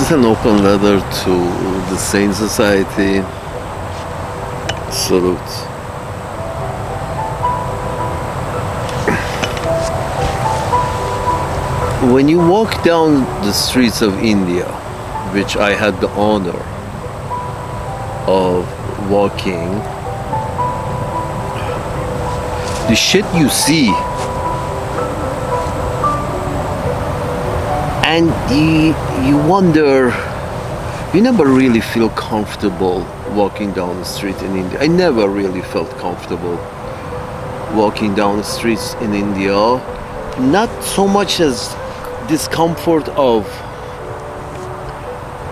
This is an open letter to the Sane Society. Salute. When you walk down the streets of India, which I had the honor of walking, the shit you see, and you wonder, you never really feel comfortable walking down the street in India. I never really felt comfortable walking down the streets in India. Not so much as discomfort of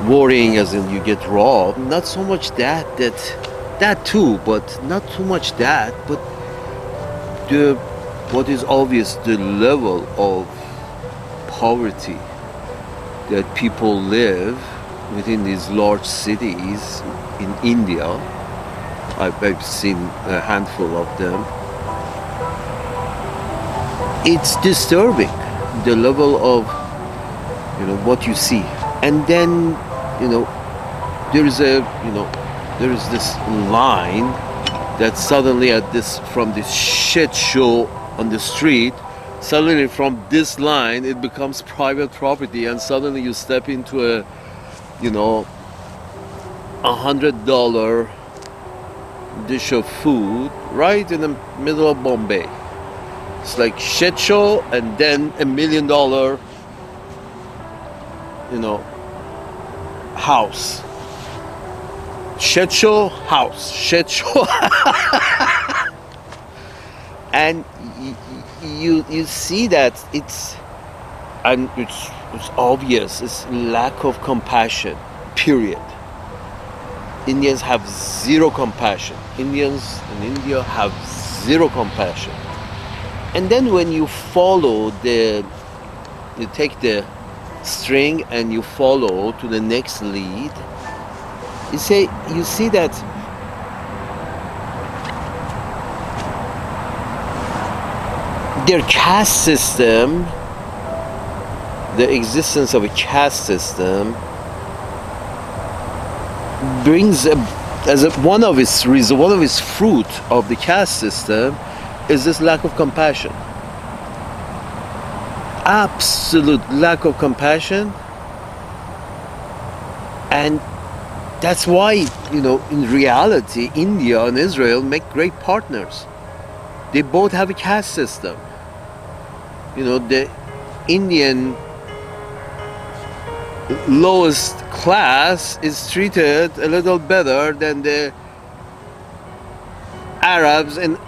worrying as in you get robbed, not so much that too, but not too much that, but the what is obvious, the level of poverty that people live within these large cities in India. I've seen a handful of them. It's disturbing, the level of what you see. And then there is this line that suddenly from this shit show on the street, suddenly from this line it becomes private property, and suddenly you step into a $100 dish of food right in the middle of Bombay. It's like shit show, and then $1 million house. Shit show, house. Shit show. And you see that it's obvious. It's lack of compassion, period. Indians have zero compassion. Indians in India have zero compassion. And then when you follow you take the string and you follow to the next lead, you see that their caste system, the existence of a caste system, brings one of its fruit of the caste system is this lack of compassion. Absolute lack of compassion. And that's why, in reality, India and Israel make great partners. They both have a caste system. The Indian lowest class is treated a little better than the Arabs on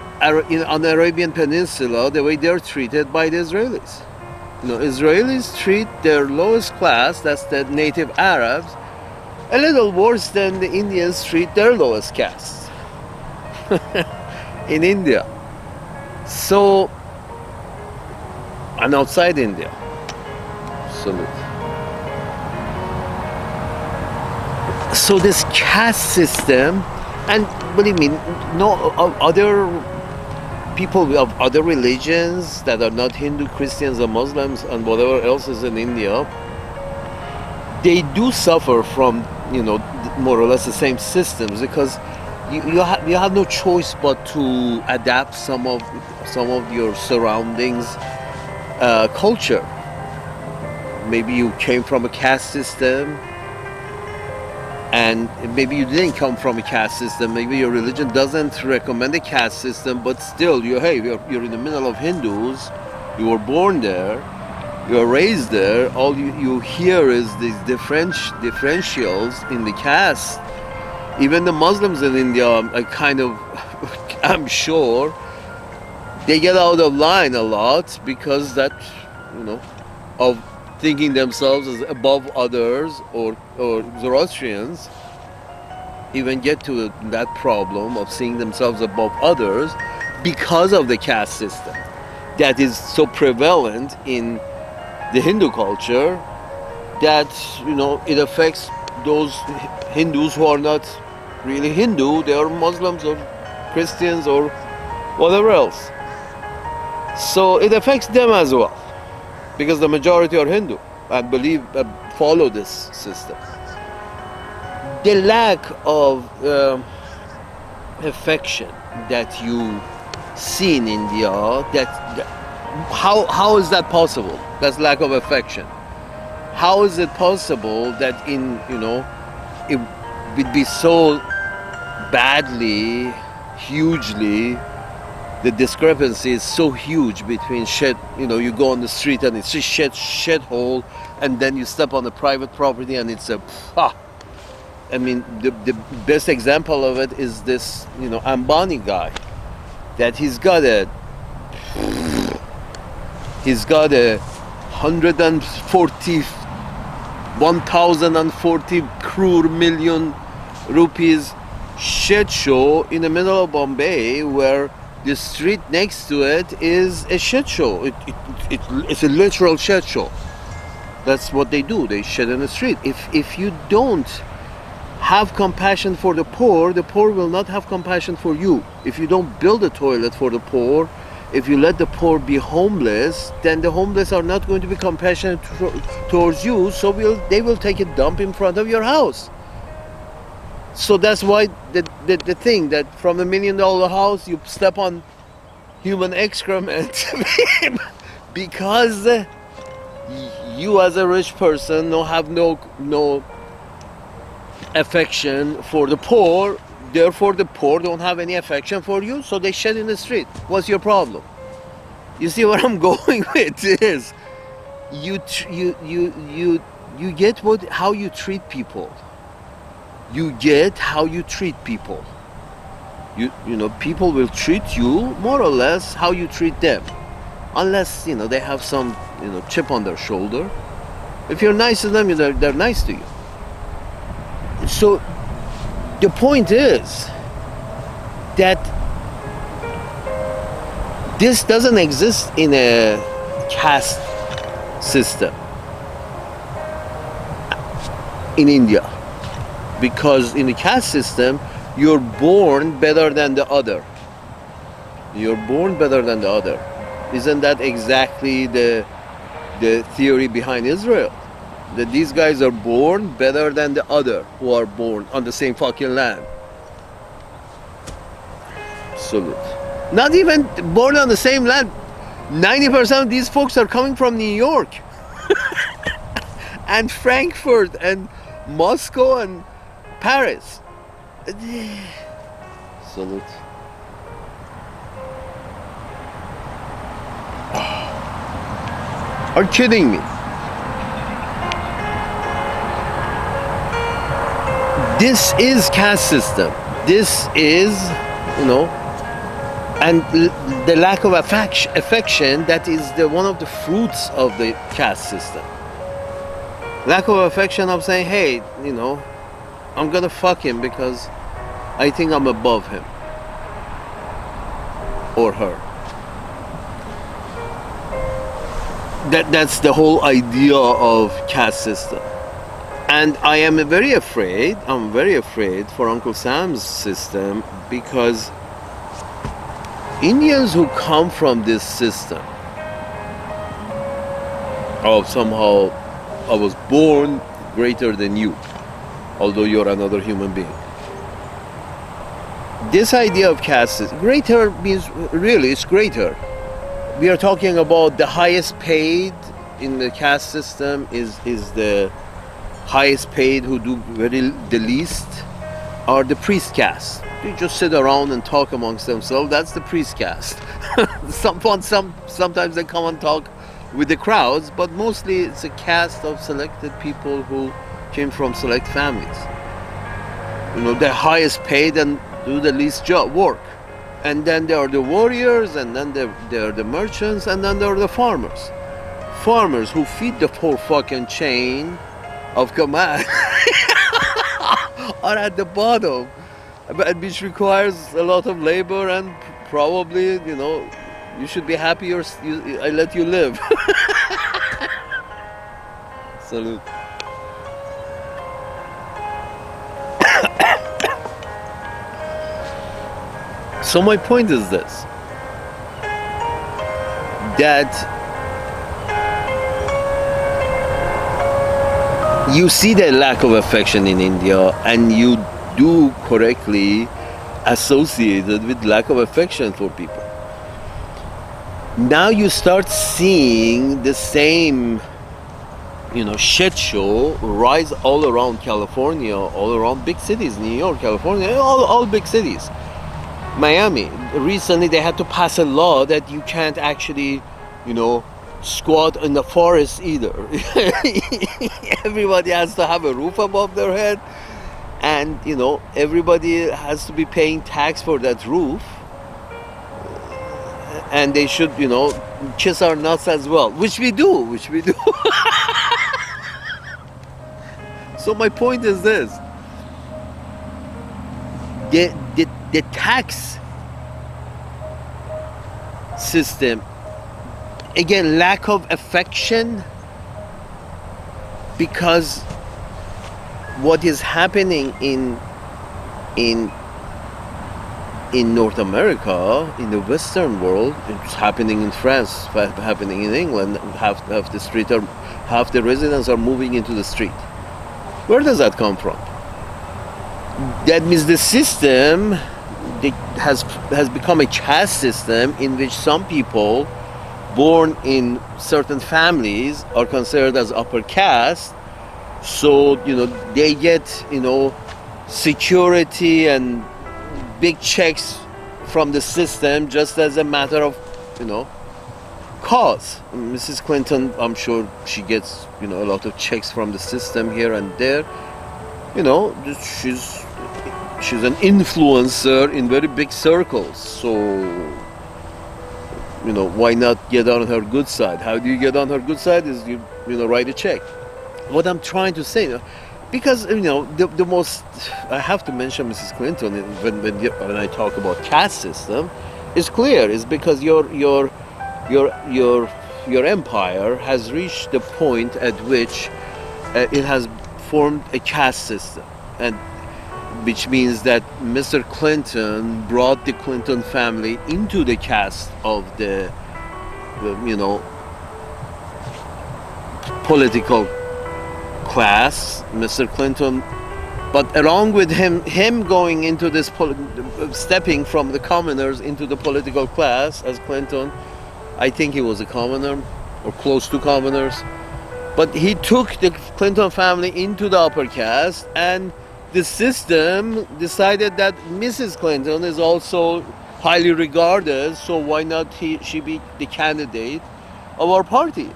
the Arabian Peninsula, the way they're treated by the Israelis. Israelis treat their lowest class, that's the native Arabs, a little worse than the Indians treat their lowest caste in India. So, and outside India. Salute. So this caste system, and believe me, no other people of other religions that are not Hindu, Christians, or Muslims, and whatever else is in India, they do suffer from more or less the same systems, because you have no choice but to adapt some of your surroundings culture. Maybe you came from a caste system, and maybe you didn't come from a caste system. Maybe your religion doesn't recommend a caste system, but still, you're in the middle of Hindus. You were born there. You are raised there. All you hear is these differentials in the caste. Even the Muslims in India I'm sure they get out of line a lot, because of thinking themselves as above others, or Zoroastrians even get to that problem of seeing themselves above others because of the caste system that is so prevalent in the Hindu culture, that it affects those Hindus who are not really Hindu. They are Muslims or Christians or whatever else. So it affects them as well, because the majority are Hindu. and follow this system. The lack of affection that you see in India, how is that possible? That's lack of affection. How is it possible that it would be so badly, hugely, the discrepancy is so huge between shit, you go on the street and it's a shit hole, and then you step on the private property and it's a I mean, the best example of it is this, Ambani guy, that he's got a 1040 crore million rupees shit show in the middle of Bombay, where the street next to it is a shit show. It's a literal shit show. That's what they do. They shit in the street. If you don't have compassion for the poor will not have compassion for you. If you don't build a toilet for the poor, if you let the poor be homeless, then the homeless are not going to be compassionate towards you, so they will take a dump in front of your house. So that's why the thing that from $1 million house you step on human excrement because you as a rich person have no affection for the poor, therefore the poor don't have any affection for you, so they shed in the street. What's your problem? You see where I'm going with this? You get how you treat people. You get how you treat people. People will treat you more or less how you treat them, unless they have some chip on their shoulder. If you're nice to them, they're nice to you. So the point is that this doesn't exist in a caste system in India, because in the caste system you're born better than the other. Isn't that exactly the theory behind Israel? That these guys are born better than the other who are born on the same fucking land. Salute. Not even born on the same land. 90% of these folks are coming from New York and Frankfurt and Moscow and Paris. Salute. Are you kidding me? This is caste system. This is, and the lack of affection, that is one of the fruits of the caste system. Lack of affection of saying, hey, I'm gonna fuck him because I think I'm above him or her. That's the whole idea of caste system. And I am very afraid for Uncle Sam's system, because Indians who come from this system, somehow I was born greater than you, although you're another human being. This idea of caste, greater means really it's greater. We are talking about the highest paid in the caste system is the highest paid, who do the least are the priest caste. They just sit around and talk amongst themselves. That's the priest caste. Sometimes they come and talk with the crowds, but mostly it's a caste of selected people who came from select families. They're highest paid and do the least work. And then there are the warriors, and then there are the merchants, and then there are the farmers. Farmers who feed the poor fucking chain of command are at the bottom, which requires a lot of labor, and probably you should be happy I let you live. Salute. So my point is this, that you see the lack of affection in India, and you do correctly associate it with lack of affection for people. Now you start seeing the same, shit show rise all around California, all around big cities, New York, California, all big cities. Miami, recently they had to pass a law that you can't actually, squat in the forest either. Everybody has to have a roof above their head, and everybody has to be paying tax for that roof, and they should kiss our nuts as well, which we do. So my point is this: the tax system, again, lack of affection, because what is happening in North America, in the Western world, it's happening in France, happening in England. Half the residents are moving into the street. Where does that come from? That means the system has become a caste system in which some people born in certain families are considered as upper caste. So they get security and big checks from the system just as a matter of cause. Mrs. Clinton, I'm sure she gets a lot of checks from the system here and there. She's an influencer in very big circles. So why not get on her good side? How do you get on her good side? Is you write a check. What I'm trying to say, because the most, I have to mention Mrs. Clinton when I talk about caste system, is clear. Is because your empire has reached the point at which it has formed a caste system, and which means that Mr. Clinton brought the Clinton family into the caste of the political class, Mr. Clinton. But along with him going into this, stepping from the commoners into the political class as Clinton, I think he was a commoner or close to commoners. But he took the Clinton family into the upper caste, and the system decided that Mrs. Clinton is also highly regarded, so why not she be the candidate of our party?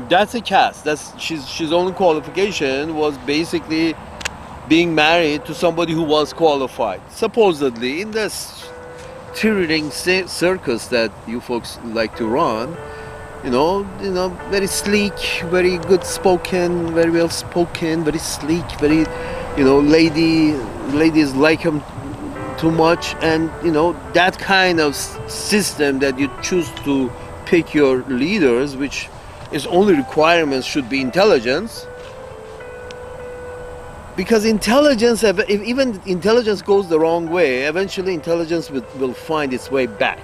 That's a caste. She's only qualification was basically being married to somebody who was qualified, supposedly, in this three-ring circus that you folks like to run. Very sleek, very good spoken, very well spoken, very sleek, very, ladies like him too much, and that kind of system that you choose to pick your leaders, which its only requirements should be intelligence. Because intelligence, if even intelligence goes the wrong way, eventually intelligence will find its way back.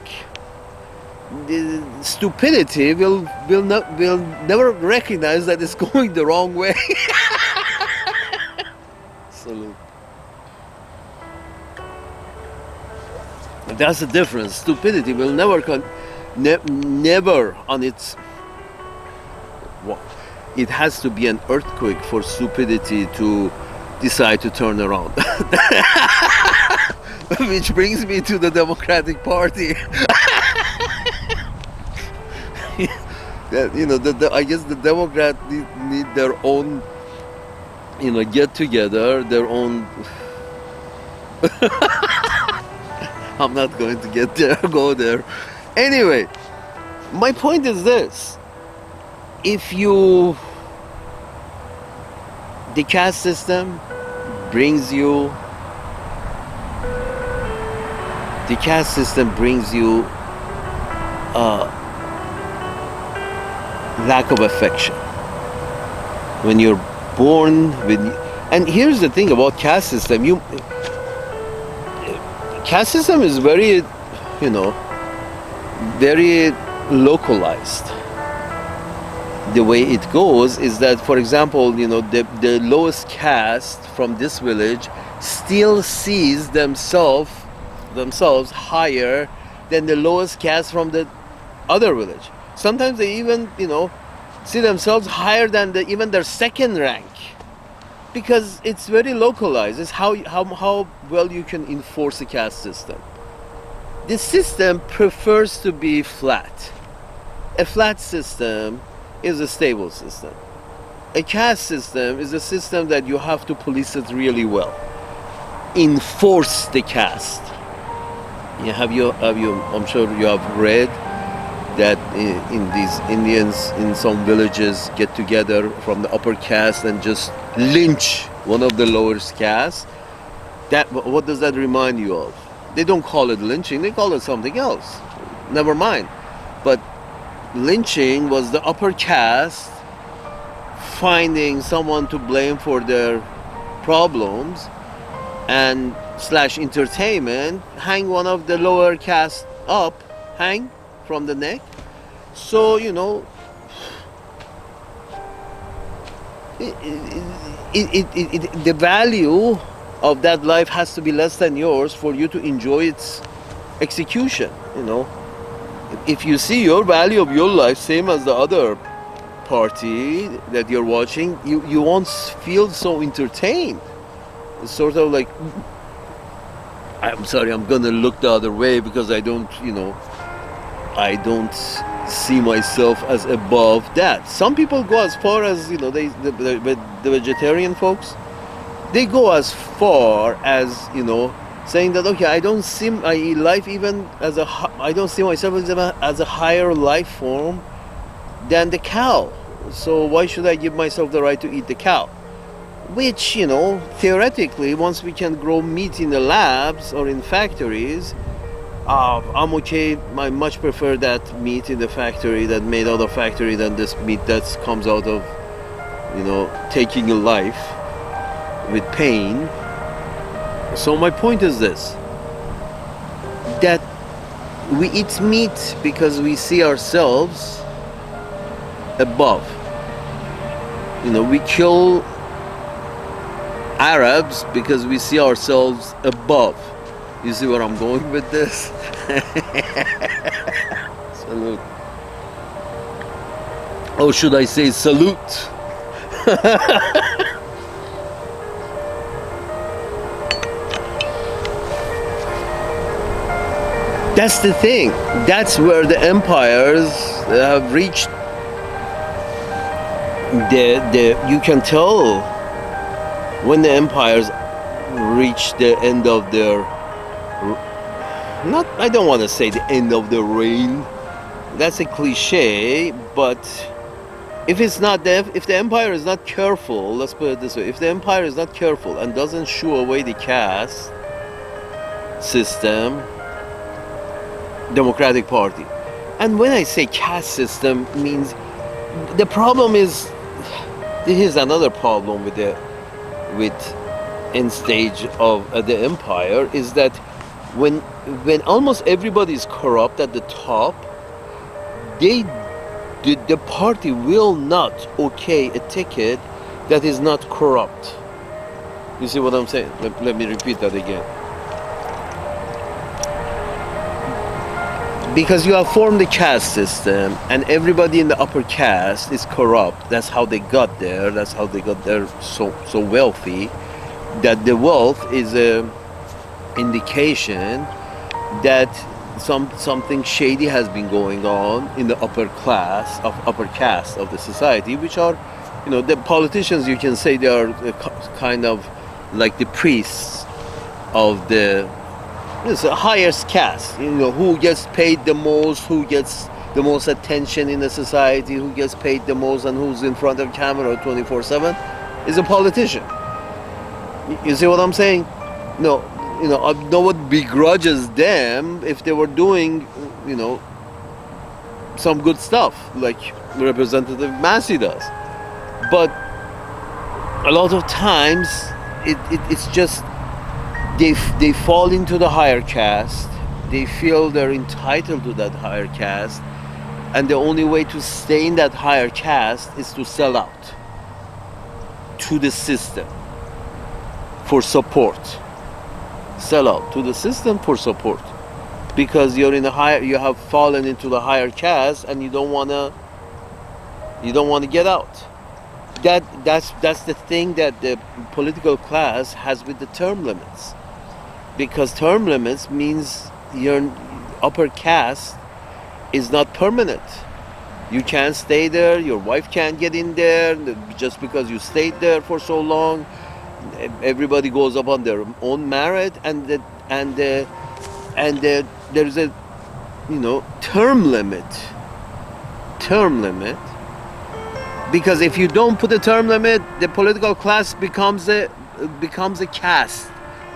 The stupidity will never recognize that it's going the wrong way. Salute. That's the difference. Stupidity will never on its. It has to be an earthquake for stupidity to decide to turn around. Which brings me to the Democratic Party. I guess the Democrats need their own, get together, their own. I'm not going to go there. Anyway, my point is this: the caste system brings you lack of affection when you're born with. And here's the thing about caste system: caste system is very, very localized. the way it goes is that, for example, the lowest caste from this village still sees themselves higher than the lowest caste from the other village. Sometimes they even, see themselves higher than even their second rank, because it's very localized. It's how well you can enforce a caste system. The system prefers to be flat. A flat system is a stable system. A caste system is a system that you have to police it really well. Enforce the caste. I'm sure you have read that in these Indians in some villages get together from the upper caste and just lynch one of the lower caste. What does that remind you of? They don't call it lynching, they call it something else. Never mind. But lynching was the upper caste finding someone to blame for their problems and / entertainment, hang one of the lower caste up, hang from the neck. So, the value of that life has to be less than yours for you to enjoy its execution. If you see your value of your life same as the other party that you're watching, you won't feel so entertained. It's sort of like, I'm sorry, I'm gonna look the other way because I don't see myself as above that. Some people go as far as, the vegetarian folks, they go as far as, saying that, okay, I don't see my life even I don't see myself as a higher life form than the cow. So why should I give myself the right to eat the cow? Which, theoretically, once we can grow meat in the labs or in factories, I'm okay. I much prefer that meat in the factory, that made out of factory, than this meat that comes out of, taking a life with pain. So my point is this, that we eat meat because we see ourselves above. We kill Arabs because we see ourselves above. You see where I'm going with this? Salute. Oh, should I say salute? That's the thing. That's where the empires have reached. You can tell when the empires reach the end of their, I don't want to say the end of the reign. That's a cliche, but if the empire is not careful, let's put it this way, if the empire is not careful and doesn't shoo away the caste system, Democratic Party. And when I say caste system, means the problem is, this is another problem with end stage of the empire, is that when almost everybody is corrupt at the top, the party will not okay a ticket that is not corrupt. You see what I'm saying? Let me repeat that again. Because you have formed a caste system and everybody in the upper caste is corrupt. That's how they got there. That's how they got there so wealthy. That the wealth is a indication that something shady has been going on in the upper caste of the society, which are, the politicians. You can say they are kind of like the priests of the. It's the highest caste, who gets paid the most, who gets the most attention in the society, who gets paid the most, and who's in front of camera 24/7 is a politician. You see what I'm saying? No, no one begrudges them if they were doing, some good stuff, like Representative Massey does. But a lot of times, it's just, they fall into the higher caste, they feel they're entitled to that higher caste, And the only way to stay in that higher caste is to sell out to the system for support. Sell out to the system for support, because you're in a higher, you have fallen into the higher caste, and you don't wanna get out. That's the thing that the political class has with the term limits, because term limits means your upper caste is not permanent. You can't stay there. Your wife can't get in there just because you stayed there for so long. Everybody goes up on their own merit, and there's a term limit. Term limit. Because if you don't put a term limit, the political class becomes a caste.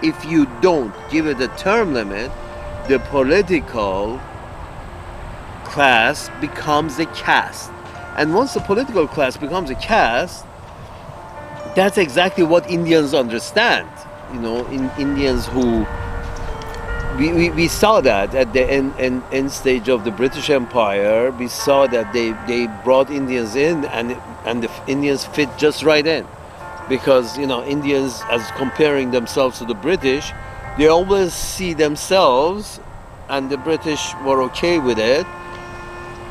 If you don't give it a term limit, the political class becomes a caste. And once the political class becomes a caste, that's exactly what Indians understand. In Indians who we saw that at the end stage of the British Empire. We saw that they brought Indians in, and the Indians fit just right in, because Indians, as comparing themselves to the British, they always see themselves, and the British were okay with it,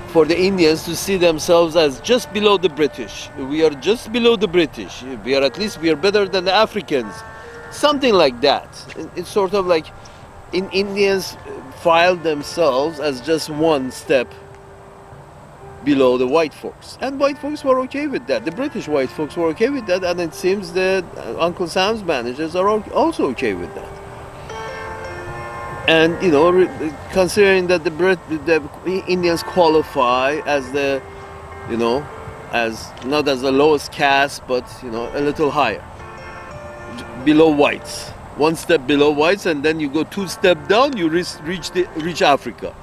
for the Indians to see themselves as just below the British. We are just below the British. We are better than the Africans. Something like that. It's sort of like Indians filed themselves as just one step below the white folks. And white folks were okay with that. The British white folks were okay with that, and it seems that Uncle Sam's managers are also okay with that. And considering that the Indians qualify as as not as the lowest caste, but a little higher, below whites, one step below whites, and then you go two steps down, you reach Africa.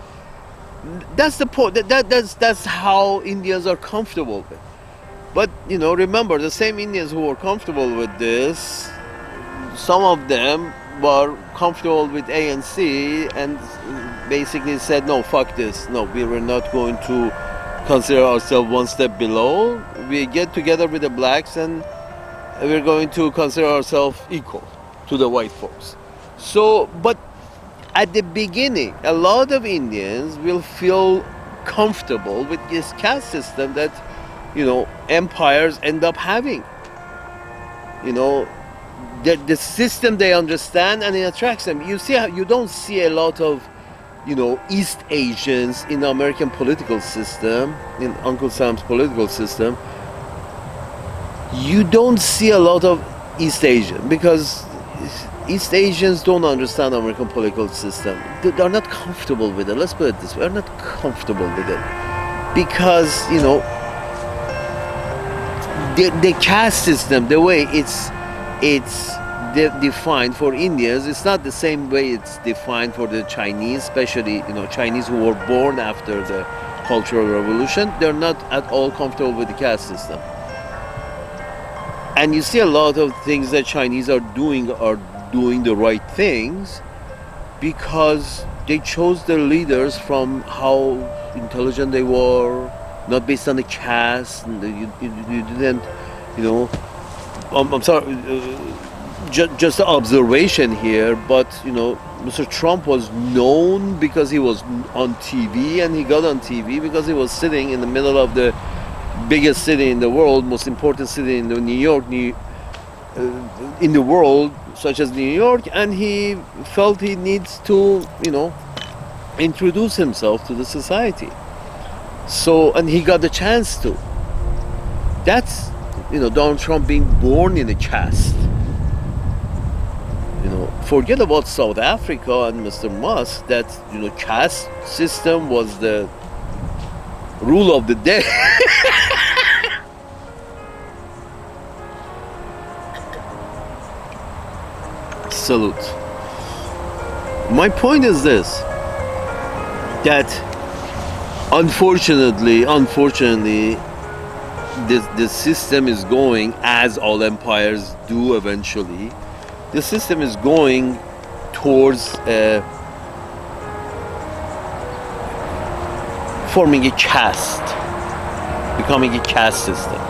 That's the point. That's how Indians are comfortable with. But remember, the same Indians who were comfortable with this, some of them were comfortable with ANC and basically said, no, fuck this. No, we were not going to consider ourselves one step below. We get together with the blacks, and we're going to consider ourselves equal to the white folks. So, but at the beginning, a lot of Indians will feel comfortable with this caste system that empires end up having. The system they understand, and it attracts them. You see how you don't see a lot of East Asians in the American political system, in Uncle Sam's political system. You don't see a lot of East Asian, because East Asians don't understand the American political system. They're not comfortable with it. Let's put it this way: they're not comfortable with it, because the caste system, the way it's defined for Indians, it's not the same way it's defined for the Chinese, especially Chinese who were born after the Cultural Revolution. They're not at all comfortable with the caste system. And you see a lot of things that Chinese are doing the right things, because they chose their leaders from how intelligent they were, not based on the caste. You didn't, I'm sorry, just an observation here, but Mr. Trump was known because he was on TV, and he got on TV because he was sitting in the middle of the biggest city in the world, most important city in New York, in the world, such as New York, and he felt he needs to, introduce himself to the society. So, and he got the chance to. That's, Donald Trump being born in a caste. Forget about South Africa and Mr. Musk. That, caste system was the rule of the day. Salute. My point is this, that unfortunately, the system is going, as all empires do eventually, the system is going towards forming a caste, becoming a caste system.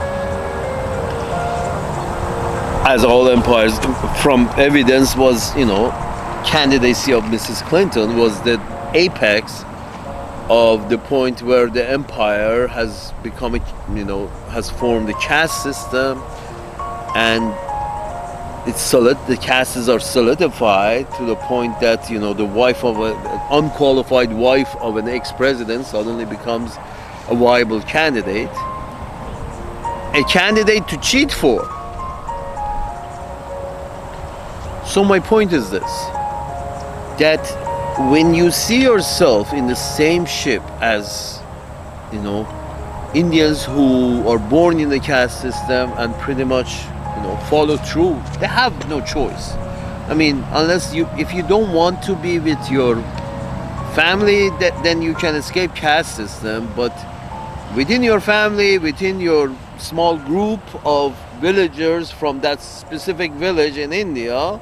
As all empires, from evidence was, candidacy of Mrs. Clinton was the apex of the point where the empire has become, has formed a caste system, and the castes are solidified to the point that the wife of an unqualified wife of an ex-president suddenly becomes a viable candidate, a candidate to cheat for. So my point is this, that when you see yourself in the same ship as Indians who are born in the caste system and pretty much follow through, they have no choice. I mean, if you don't want to be with your family, then you can escape caste system. But within your family, within your small group of villagers from that specific village in India,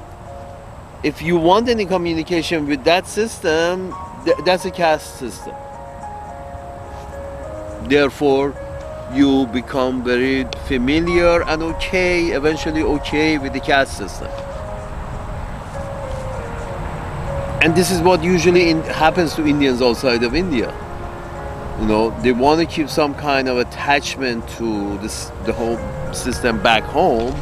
if you want any communication with that system, that's a caste system. Therefore, you become very familiar and eventually okay with the caste system. And this is what usually happens to Indians outside of India. They want to keep some kind of attachment to the whole system back home.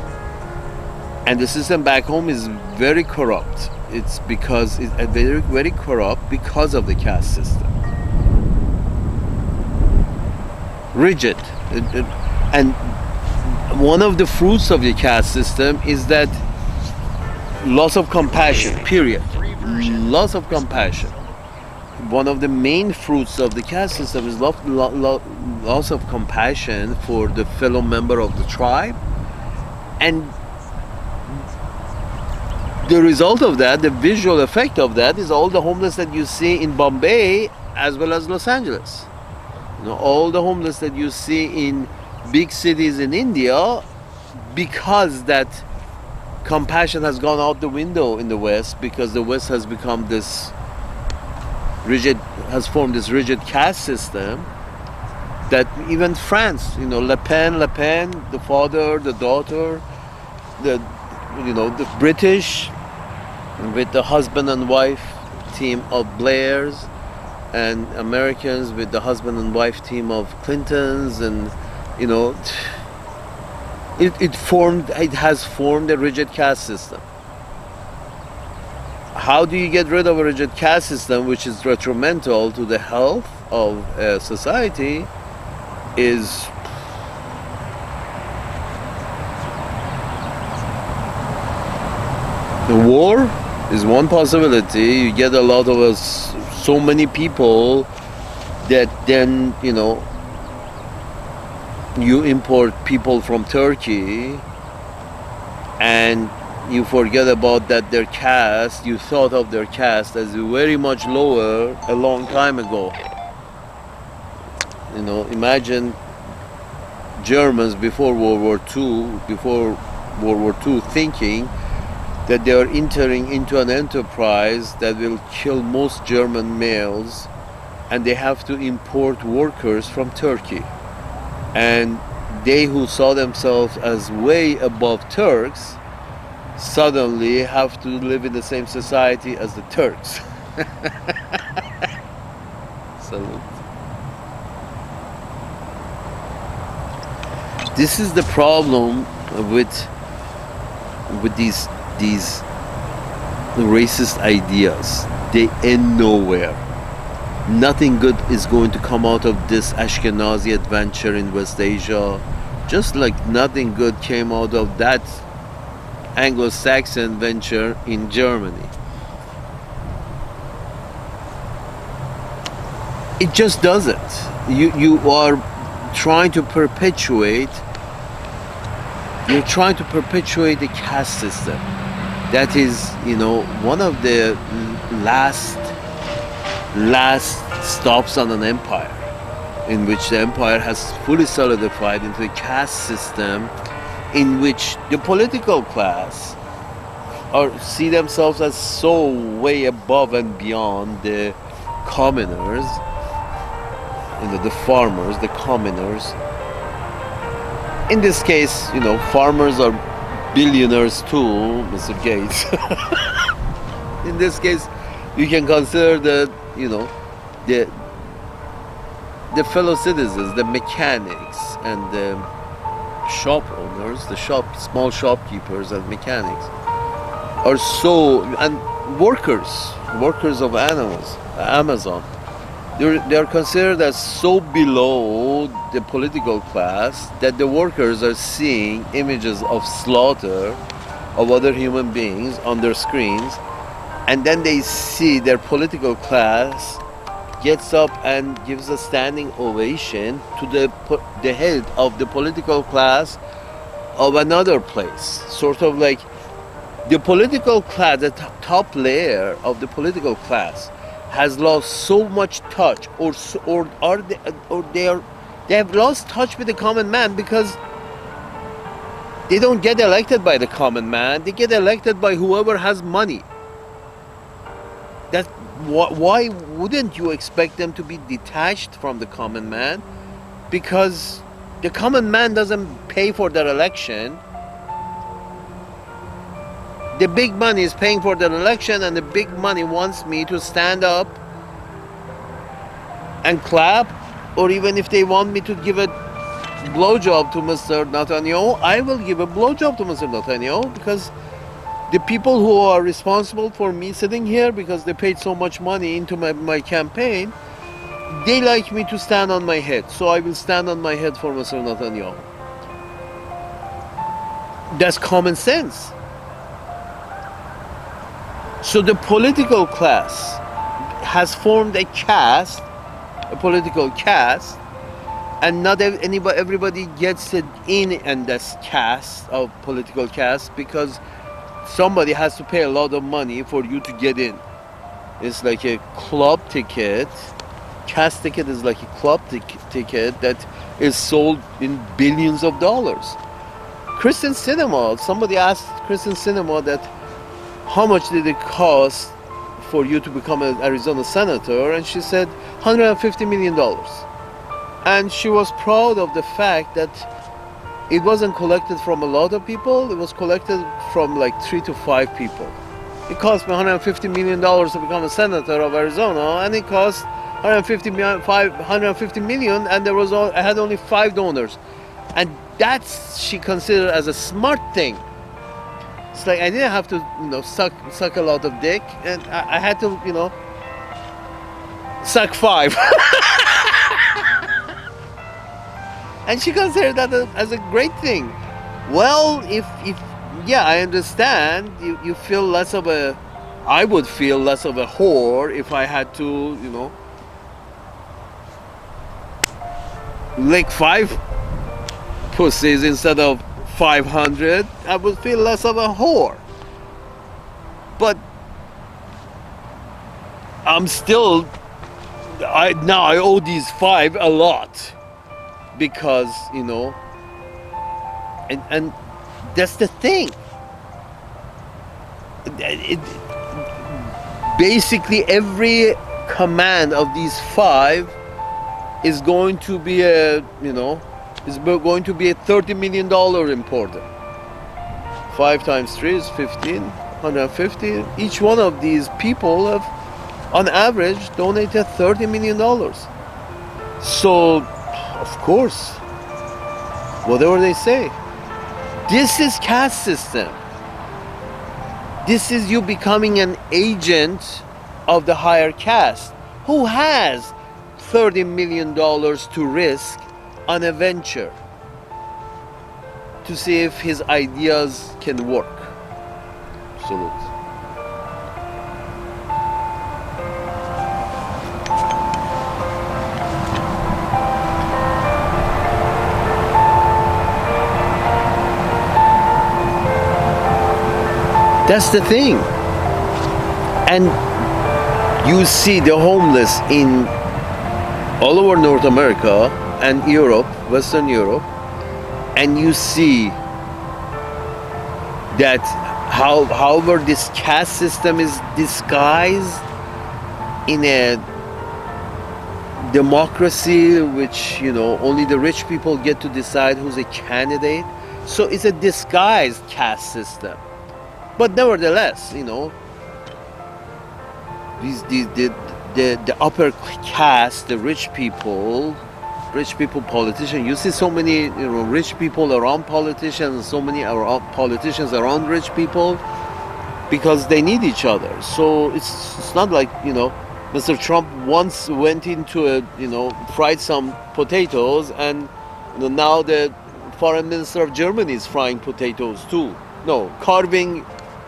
And the system back home is very corrupt. It's very, very corrupt because of the caste system. Rigid. And one of the fruits of the caste system is that loss of compassion, period. Loss of compassion. One of the main fruits of the caste system is loss of compassion for the fellow member of the tribe. And the result of that, the visual effect of that, is all the homeless that you see in Bombay as well as Los Angeles. All the homeless that you see in big cities in India, because that compassion has gone out the window in the West, because the West has become has formed this rigid caste system, that even France, Le Pen, the father, the daughter, the British with the husband and wife team of Blairs, and Americans with the husband and wife team of Clintons, and it has formed a rigid caste system. How do you get rid of a rigid caste system, which is detrimental to the health of a society? Is the war is one possibility. You get a lot of us, so many people, that then you import people from Turkey, and you forget about that their caste, you thought of their caste as very much lower a long time ago. Imagine Germans before World War II thinking that they are entering into an enterprise that will kill most German males, and they have to import workers from Turkey. And they who saw themselves as way above Turks suddenly have to live in the same society as the Turks. Salute. This is the problem with these racist ideas. They end nowhere. Nothing good is going to come out of this Ashkenazi adventure in West Asia, just like nothing good came out of that Anglo-Saxon venture in Germany. It just doesn't. You are trying to perpetuate a caste system that is one of the last stops on an empire, in which the empire has fully solidified into a caste system in which the political class see themselves as so way above and beyond the commoners, the farmers, the commoners. In this case, farmers are billionaires too, Mr. Gates. In this case, you can consider the the fellow citizens, the mechanics, and the shop owners, the small shopkeepers and mechanics are and workers of Amazon. They're considered as so below the political class that the workers are seeing images of slaughter of other human beings on their screens, and then they see their political class gets up and gives a standing ovation to the head of the political class of another place. Sort of like the political class, the top layer of the political class, has lost so much touch, or they have lost touch with the common man, because they don't get elected by the common man. They get elected by whoever has money. Why wouldn't you expect them to be detached from the common man? Because the common man doesn't pay for their election. The big money is paying for their election, and the big money wants me to stand up and clap, or even if they want me to give a blowjob to Mr. Netanyahu, I will give a blowjob to Mr. Netanyahu, because the people who are responsible for me sitting here, because they paid so much money into my campaign, they like me to stand on my head. So I will stand on my head for Mr. Netanyahu. That's common sense. So the political class has formed a political caste, and not everybody gets it in this caste of political caste, because somebody has to pay a lot of money for you to get in. It's like a club ticket. Caste ticket is like a club ticket that is sold in billions of dollars. Kristen Sinema, somebody asked Kristen Sinema that how much did it cost for you to become an Arizona senator, and she said $150 million. And she was proud of the fact that it wasn't collected from a lot of people, it was collected from like 3 to 5 people. It cost me $150 million to become a senator of Arizona, and it cost $150 million, and I had only 5 donors. And that's she considered as a smart thing. It's like I didn't have to, suck a lot of dick, and I had to, suck 5. And she considered that as a great thing. Well, if I understand, you feel less of I would feel less of a whore if I had to, lick 5 pussies instead of 500. I would feel less of a whore. But I'm still, I owe these 5 a lot, because and that's the thing. Basically every command of these 5 is going to be going to be a $30 million important. 5 times 3 is 15, 150. Each one of these people have, on average, donated $30 million. So, of course, whatever they say, this is caste system. This is you becoming an agent of the higher caste, who has $30 million to risk on a venture to see if his ideas can work. Salute. That's the thing. And you see the homeless in all over North America and Europe, Western Europe, and you see that however this caste system is disguised in a democracy, which only the rich people get to decide who's a candidate. So it's a disguised caste system. But nevertheless, these the upper caste, the rich people politicians. You see so many rich people around politicians, so many politicians around rich people, because they need each other. So it's not like Mr. Trump once went into fried some potatoes, and now the foreign minister of Germany is frying potatoes too. No, carving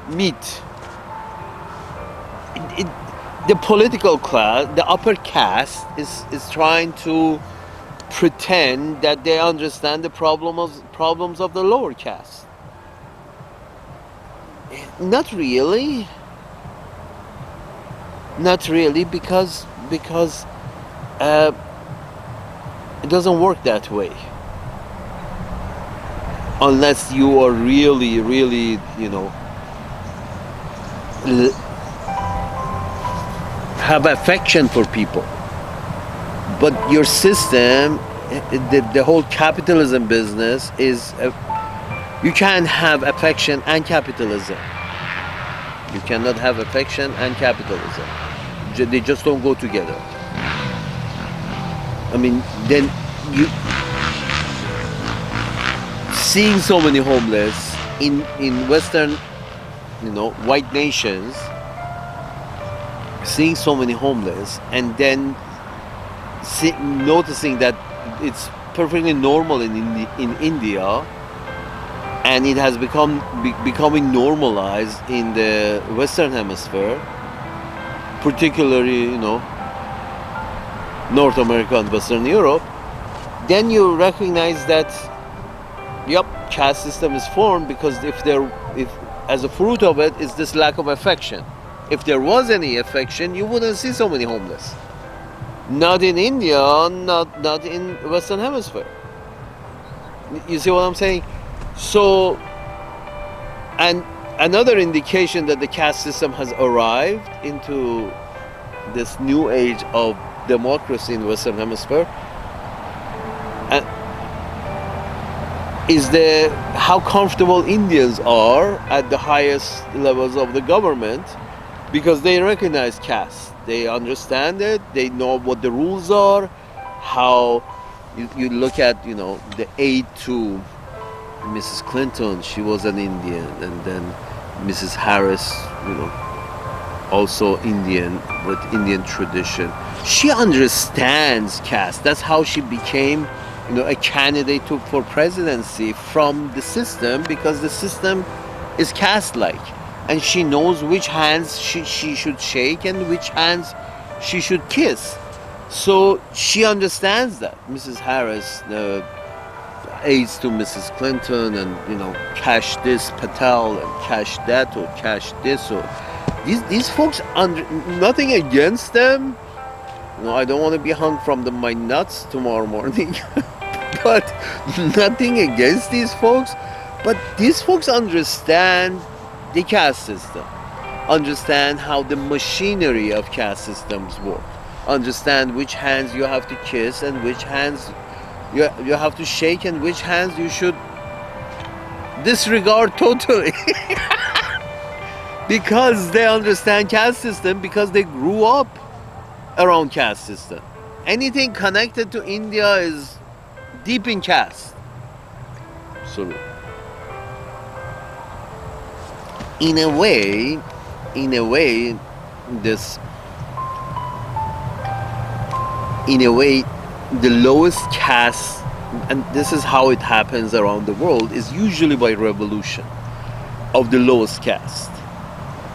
meat. The political class, the upper caste, is trying to pretend that they understand the problems of the lower caste. Not really. Not really, because it doesn't work that way. Unless you are really, really, have affection for people. But your system, the whole capitalism business is, you can't have affection and capitalism. You cannot have affection and capitalism. They just don't go together. I mean, then you seeing so many homeless in Western, white nations, seeing so many homeless, and then noticing that it's perfectly normal in India, and it has becoming normalized in the Western Hemisphere, particularly North America and Western Europe. Then you recognize that, yep, caste system is formed because if as a fruit of it is this lack of affection. If there was any affection, you wouldn't see so many homeless. Not in India, not in Western Hemisphere. You see what I'm saying? So, and another indication that the caste system has arrived into this new age of democracy in Western Hemisphere is how comfortable Indians are at the highest levels of the government, because they recognize caste. They understand it. They know what the rules are. How you look at the aide to Mrs. Clinton, she was an Indian, and then Mrs. Harris, also Indian with Indian tradition. She understands caste. That's how she became a candidate for presidency from the system, because the system is caste-like, and she knows which hands she should shake and which hands she should kiss. So she understands that. Mrs. Harris, the aides to Mrs. Clinton, and cash this Patel and cash that, or cash this, or these folks, nothing against them. I don't want to be hung from my nuts tomorrow morning. But nothing against these folks. But these folks understand the caste system, understand how the machinery of caste systems work, understand which hands you have to kiss and which hands you have to shake and which hands you should disregard totally. Because they understand caste system, because they grew up around caste system. Anything connected to India is deep in caste. So in a way, the lowest caste, and this is how it happens around the world, is usually by revolution of the lowest caste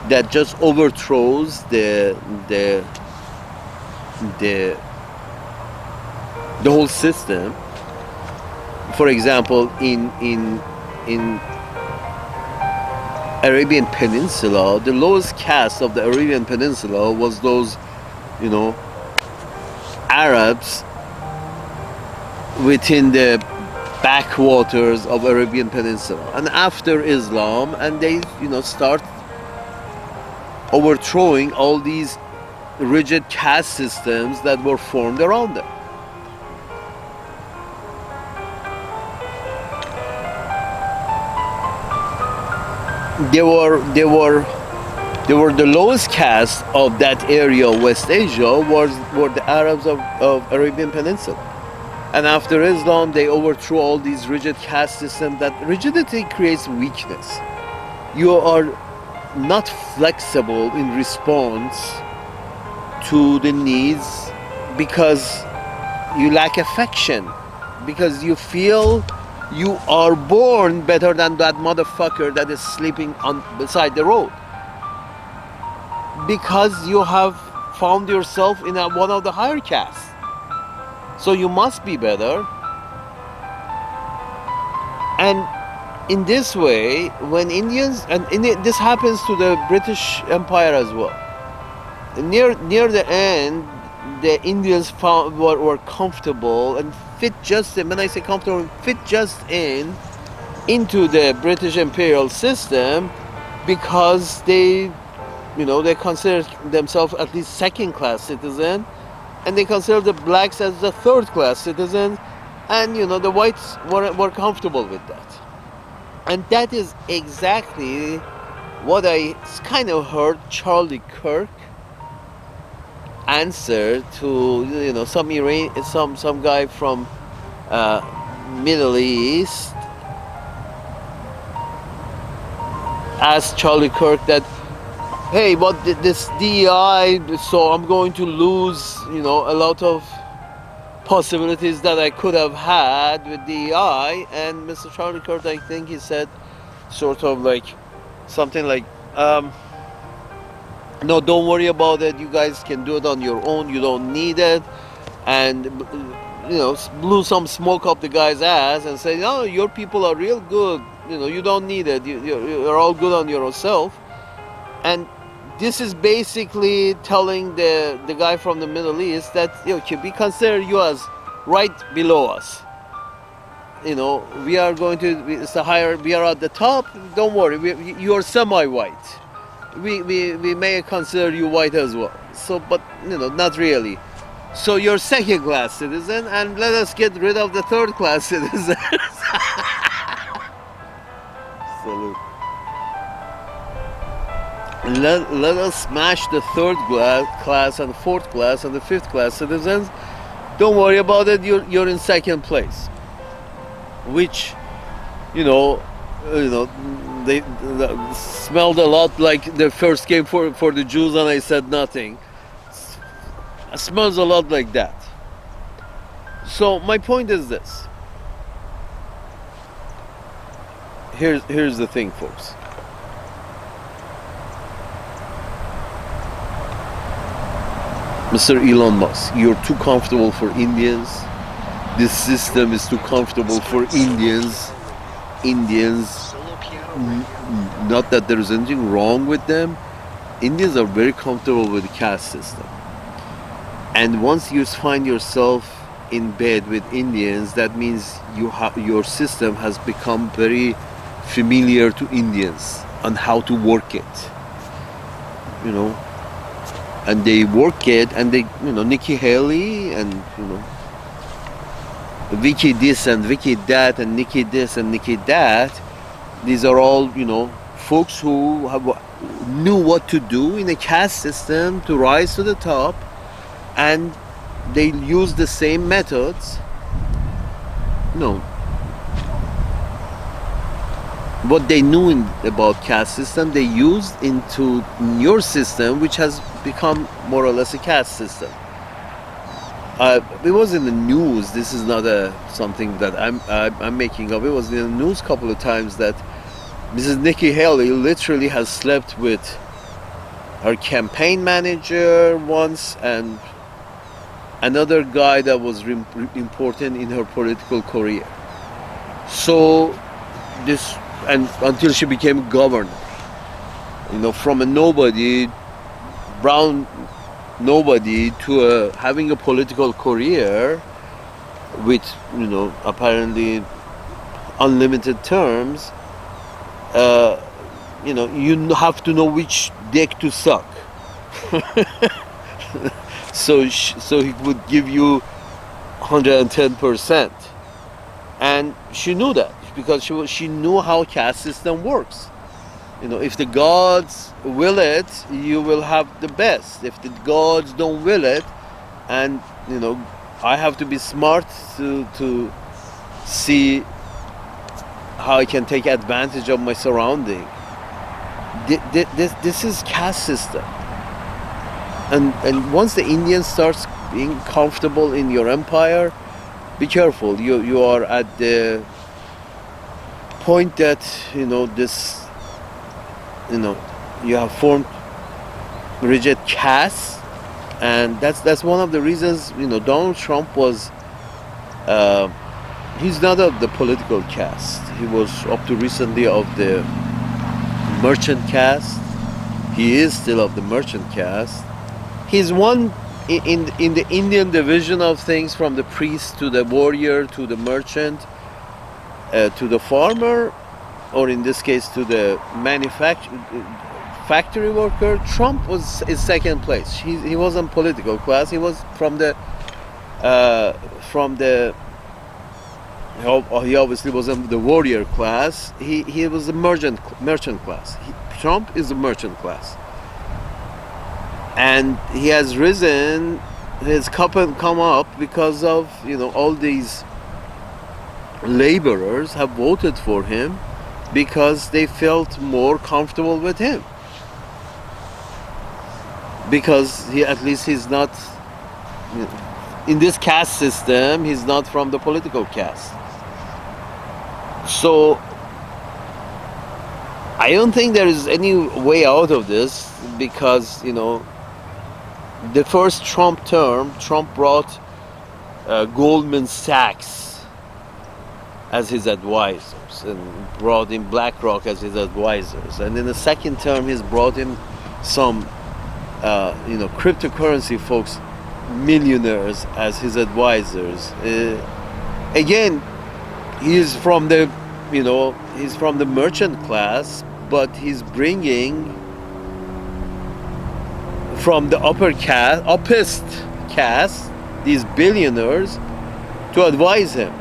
that just overthrows the whole system. For example, in Arabian Peninsula, the lowest caste of the Arabian Peninsula was those, Arabs within the backwaters of Arabian Peninsula. And after Islam, and they, start overthrowing all these rigid caste systems that were formed around them. They were the lowest caste of that area of West Asia were the Arabs of Arabian Peninsula. And after Islam, they overthrew all these rigid caste systems. That rigidity creates weakness. You are not flexible in response to the needs because you lack affection, because you feel you are born better than that motherfucker that is sleeping on beside the road, because you have found yourself in one of the higher castes, so you must be better. And in this way, when Indians, and this happens to the British Empire as well, near the end, the Indians were comfortable and fit just in. When I say comfortable, fit just into the British imperial system, because they consider themselves at least second-class citizen, and they consider the blacks as the third-class citizens, and the whites were comfortable with that. And that is exactly what I kind of heard Charlie Kirk answer to some guy from Middle East asked Charlie Kirk that, hey, what this DEI, so I'm going to lose a lot of possibilities that I could have had with DEI. And Mr. Charlie Kirk, I think he said sort of like something like, no, don't worry about it, you guys can do it on your own, you don't need it. And blew some smoke up the guy's ass and said, no, your people are real good, you don't need it, you're all good on yourself. And this is basically telling the guy from the Middle East that we consider you as right below us. We are going to, it's a higher, we are at the top, don't worry, you're semi-white. We may consider you white as well. So, but not really. So you're second-class citizen, and let us get rid of the third-class citizens. Salute. Let us smash the third class and the fourth class and the fifth class citizens. Don't worry about it. You're in second place. Which, they smelled a lot like the first game for the Jews, and I said nothing. It smells a lot like that. So my point is this. Here's the thing, folks. Mr. Elon Musk, you're too comfortable for Indians. This system is too comfortable for Indians. Not that there is anything wrong with them. Indians are very comfortable with the caste system. And once you find yourself in bed with Indians, that means your system has become very familiar to Indians on how to work it. And they work it, and they, Nikki Haley and, Vicky this and Vicky that and Nikki this and Nikki that. These are all, folks who knew what to do in a caste system to rise to the top, and they use the same methods. What they knew about caste system, they used into your system, which has become more or less a caste system. It was in the news. This is not something that I'm making up. It was in the news a couple of times that Mrs. Nikki Haley literally has slept with her campaign manager once and another guy that was important in her political career. So this, and until she became governor, from a nobody, brown nobody, to having a political career with apparently unlimited terms. You have to know which dick to suck. So he would give you 110%. And she knew that because she knew how caste system works. If the gods will it, you will have the best. If the gods don't will it, and I have to be smart to see how I can take advantage of my surrounding. This is caste system. And once the Indian starts being comfortable in your empire, be careful. You are at the point that this you have formed rigid castes, and that's one of the reasons Donald Trump was he's not of the political caste. He was up to recently of the merchant caste. He is still of the merchant caste. He's one in the Indian division of things, from the priest to the warrior to the merchant to the farmer, or in this case to the factory worker. Trump was his second place. He wasn't political class. He was from the he obviously wasn't the warrior class. He was the merchant class. Trump is the merchant class, and he has risen. His come up because of all these laborers have voted for him because they felt more comfortable with him, because he's not in this caste system. He's not from the political caste. So I don't think there is any way out of this, because the first Trump term, Trump brought Goldman Sachs as his advisors and brought in BlackRock as his advisors, and in the second term he's brought in some cryptocurrency folks, millionaires, as his advisors. Again, he's from the merchant class, but he's bringing from the uppest caste these billionaires to advise him.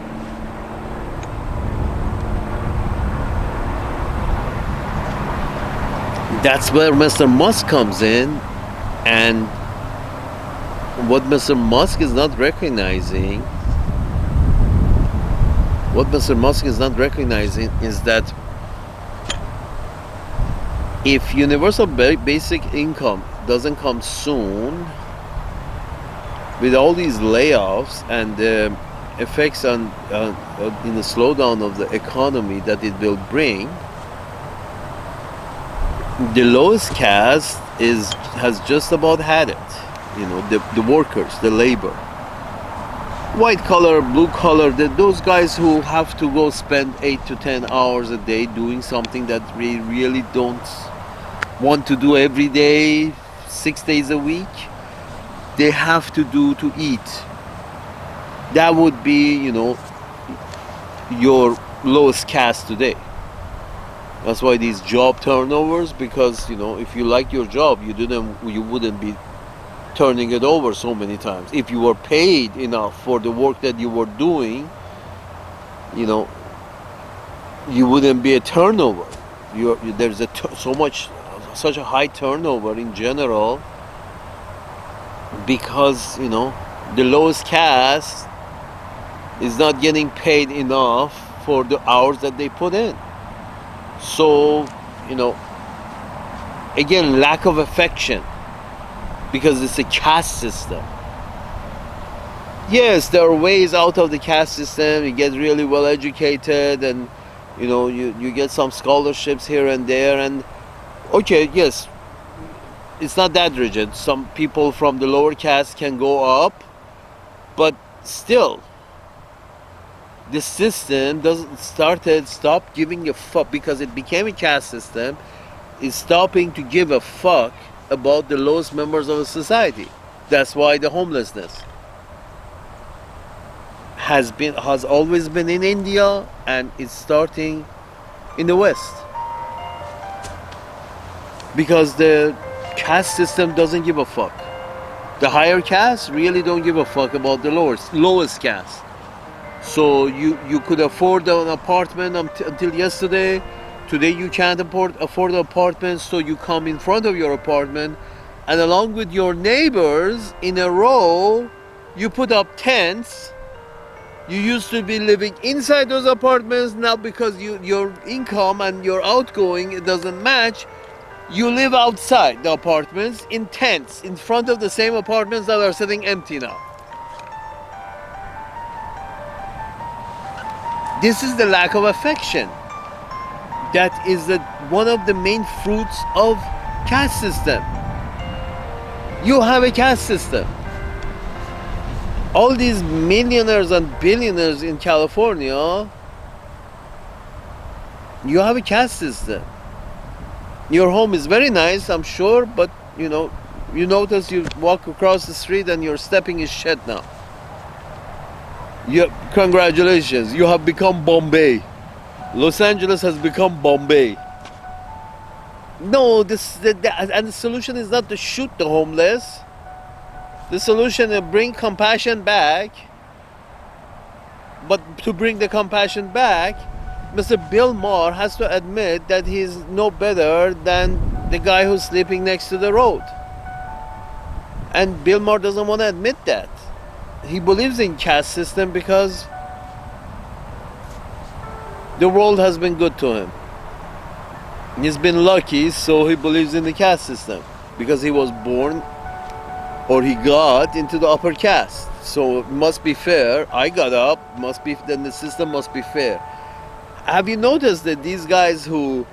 That's where Mr. Musk comes in, and what Mr. Musk is not recognizing is that if universal basic income doesn't come soon, with all these layoffs and the effects in the slowdown of the economy that it will bring, the lowest caste has just about had it. The workers, the labor, white collar, blue collar, those guys who have to go spend 8 to 10 hours a day doing something that we really don't want to do every day, 6 days a week. They have to do to eat. That would be your lowest caste today. That's why these job turnovers, because if you like your job, you wouldn't be turning it over so many times. If you were paid enough for the work that you were doing, you wouldn't be a turnover. There's such a high turnover in general, because the lowest caste is not getting paid enough for the hours that they put in. So again, lack of affection, because it's a caste system. Yes, there are ways out of the caste system. You get really well educated, and you get some scholarships here and there, and okay, yes, it's not that rigid. Some people from the lower caste can go up, but still the system stop giving a fuck, because it became a caste system. Is stopping to give a fuck about the lowest members of a society. That's why the homelessness has always been in India, and it's starting in the West, because the caste system doesn't give a fuck. The higher caste really don't give a fuck about the lowest caste. So you could afford an apartment until yesterday. Today you can't afford an apartment, so you come in front of your apartment, and along with your neighbors in a row, you put up tents. You used to be living inside those apartments. Now because your income and your outgoing it doesn't match, you live outside the apartments in tents in front of the same apartments that are sitting empty now. This is the lack of affection. That is one of the main fruits of caste system. You have a caste system. All these millionaires and billionaires in California, you have a caste system. Your home is very nice, I'm sure, but you notice you walk across the street and you're stepping in shit now. Congratulations, you have become Bombay. Los Angeles has become Bombay. No, and the solution is not to shoot the homeless. The solution is bring compassion back. But to bring the compassion back, Mr. Bill Maher has to admit that he's no better than the guy who's sleeping next to the road. And Bill Maher doesn't want to admit that. He believes in caste system because the world has been good to him. He's been lucky, so he believes in the caste system because he was born or he got into the upper caste. So it must be fair. I got up, then the system must be fair. Have you noticed that these guys who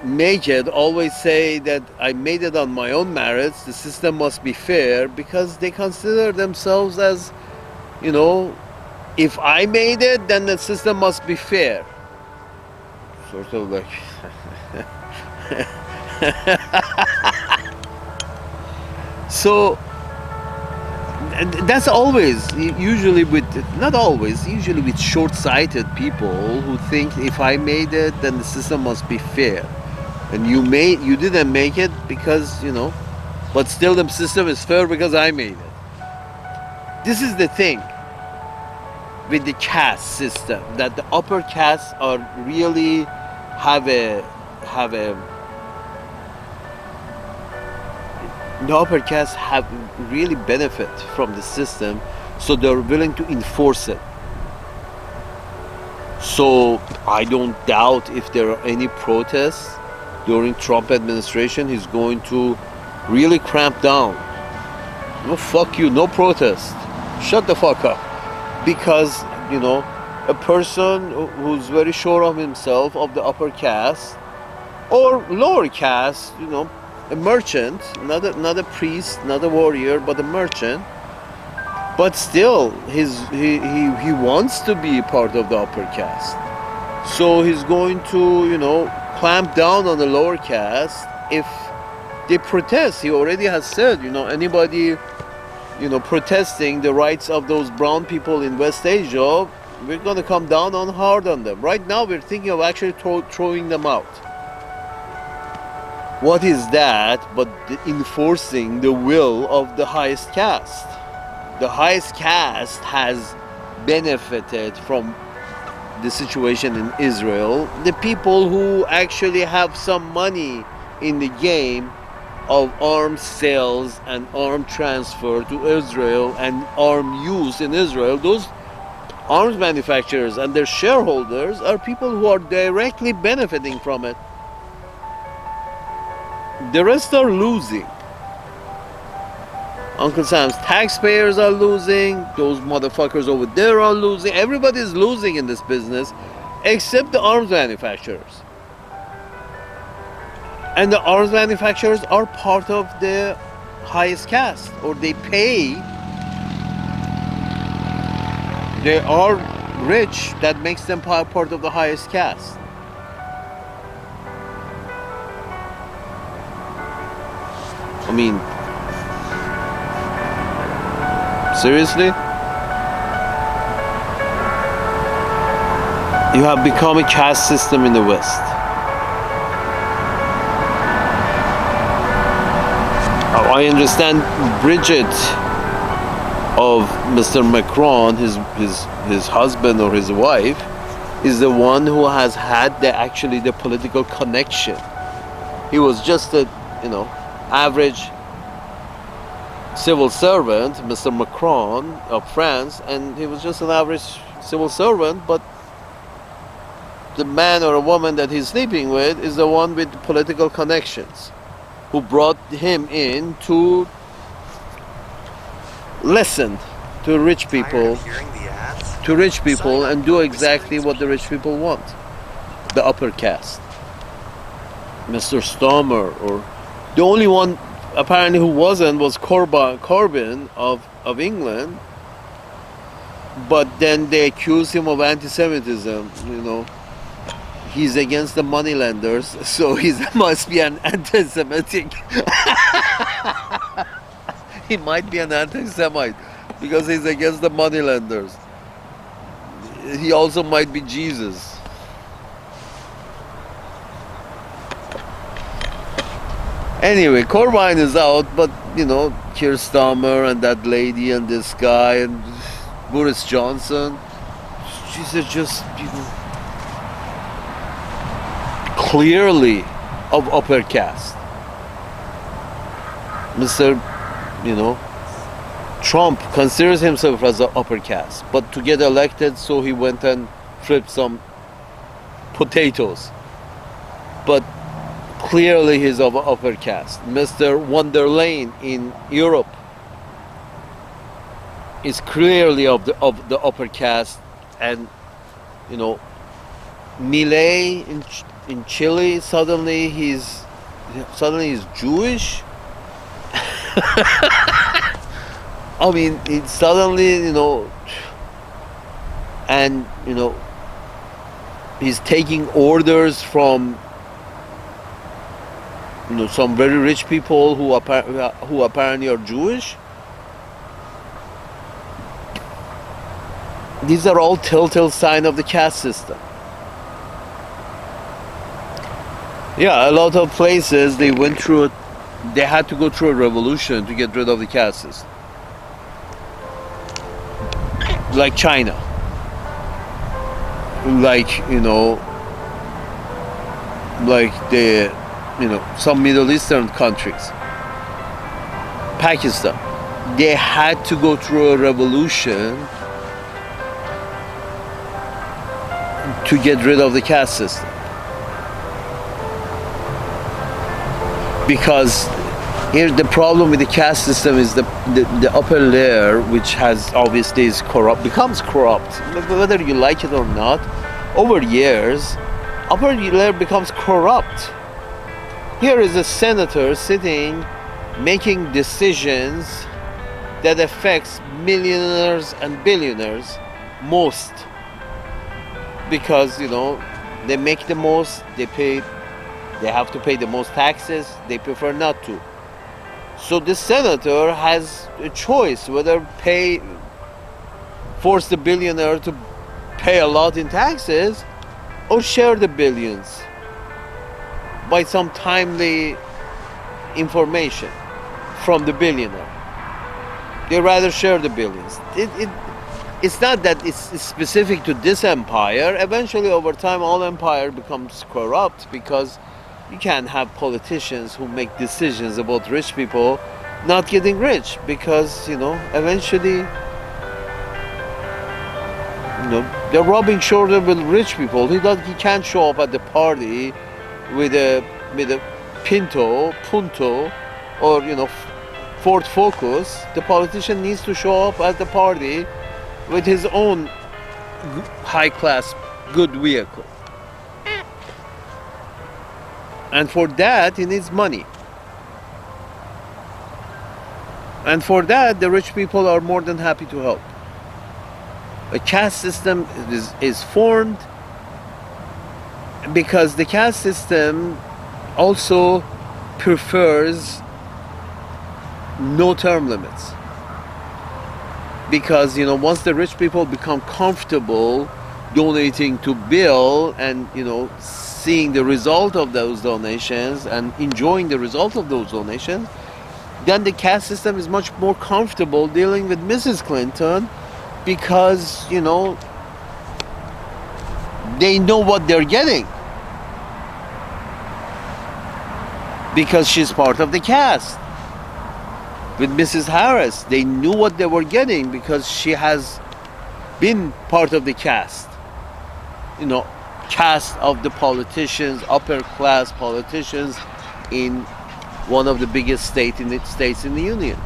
make it always say that I made it on my own merits, the system must be fair, because they consider themselves as, if I made it, then the system must be fair. Sort of like... So, that's always, usually with short-sighted people who think if I made it, then the system must be fair. And you didn't make it because, but still the system is fair because I made it. This is the thing with the caste system, that the upper castes are really the upper castes have really benefit from the system, so they're willing to enforce it. So I don't doubt if there are any protests during Trump administration, he's going to really cramp down. No, fuck you, no protest. Shut the fuck up. Because, a person who's very sure of himself, of the upper caste, or lower caste, a merchant, not a priest, not a warrior, but a merchant, but still he wants to be part of the upper caste. So he's going to, clamp down on the lower caste if they protest. He already has said, anybody, protesting the rights of those brown people in West Asia, we're going to come down hard on them. Right now, we're thinking of actually throwing them out. What is that but enforcing the will of the highest caste? The highest caste has benefited from the situation in Israel. The people who actually have some money in the game of arms sales and arm transfer to Israel and arm use in Israel, those arms manufacturers and their shareholders are people who are directly benefiting from it. The rest are losing. Uncle Sam's taxpayers are losing. Those motherfuckers over there are losing. Everybody's losing in this business except the arms manufacturers. And the arms manufacturers are part of the highest caste, or they pay. They are rich, that makes them part of the highest caste. I mean, seriously? You have become a caste system in the West. I understand Bridget of Mr. Macron, his husband or his wife, is the one who has had the political connection. He was just a average civil servant, Mr. Macron of France, and he was just an average civil servant, but the man or a woman that he's sleeping with is the one with political connections, who brought him in to listen to rich people, and do exactly what the rich people want, the upper caste. Mr. Stammer, or the only one apparently who wasn't was Corbyn of England, but then they accused him of anti-Semitism. He's against the moneylenders, so he must be an anti-Semitic. He might be an anti-Semite because he's against the moneylenders. He also might be Jesus. Anyway, Corbyn is out, but Keir Starmer and that lady and this guy and Boris Johnson, these are just clearly of upper caste. Mr. Trump considers himself as an upper caste, but to get elected, so he went and flipped some potatoes. But clearly he's of upper caste. Mr. von der Leyen in Europe is clearly of the upper caste, and Milei in Chile suddenly he's Jewish. I mean, it's suddenly and he's taking orders from some very rich people who apparently are Jewish. These are all telltale signs of the caste system. Yeah, a lot of places they had to go through a revolution to get rid of the caste system. Like China. Like some Middle Eastern countries. Pakistan. They had to go through a revolution to get rid of the caste system. Because here the problem with the caste system is the upper layer, which has obviously becomes corrupt, whether you like it or not. Over years, upper layer becomes corrupt. Here is a senator sitting, making decisions that affects millionaires and billionaires most, because they make the most, they have to pay the most taxes, they prefer not to. So this senator has a choice whether force the billionaire to pay a lot in taxes or share the billions by some timely information from the billionaire. They rather share the billions. It's not that it's specific to this empire. Eventually, over time, all empire becomes corrupt, because you can't have politicians who make decisions about rich people not getting rich, because eventually they're rubbing shoulders with rich people. He can't show up at the party with a Punto, or Ford Focus. The politician needs to show up at the party with his own high-class good vehicle. And for that, he needs money. And for that, the rich people are more than happy to help. A caste system is formed because the caste system also prefers no term limits. Because, once the rich people become comfortable donating to Bill and, seeing the result of those donations and enjoying the result of those donations, then the caste system is much more comfortable dealing with Mrs. Clinton because, they know what they're getting. Because she's part of the caste. With Mrs. Harris, they knew what they were getting because she has been part of the caste. Caste of the politicians, upper class politicians in one of the biggest states in the union.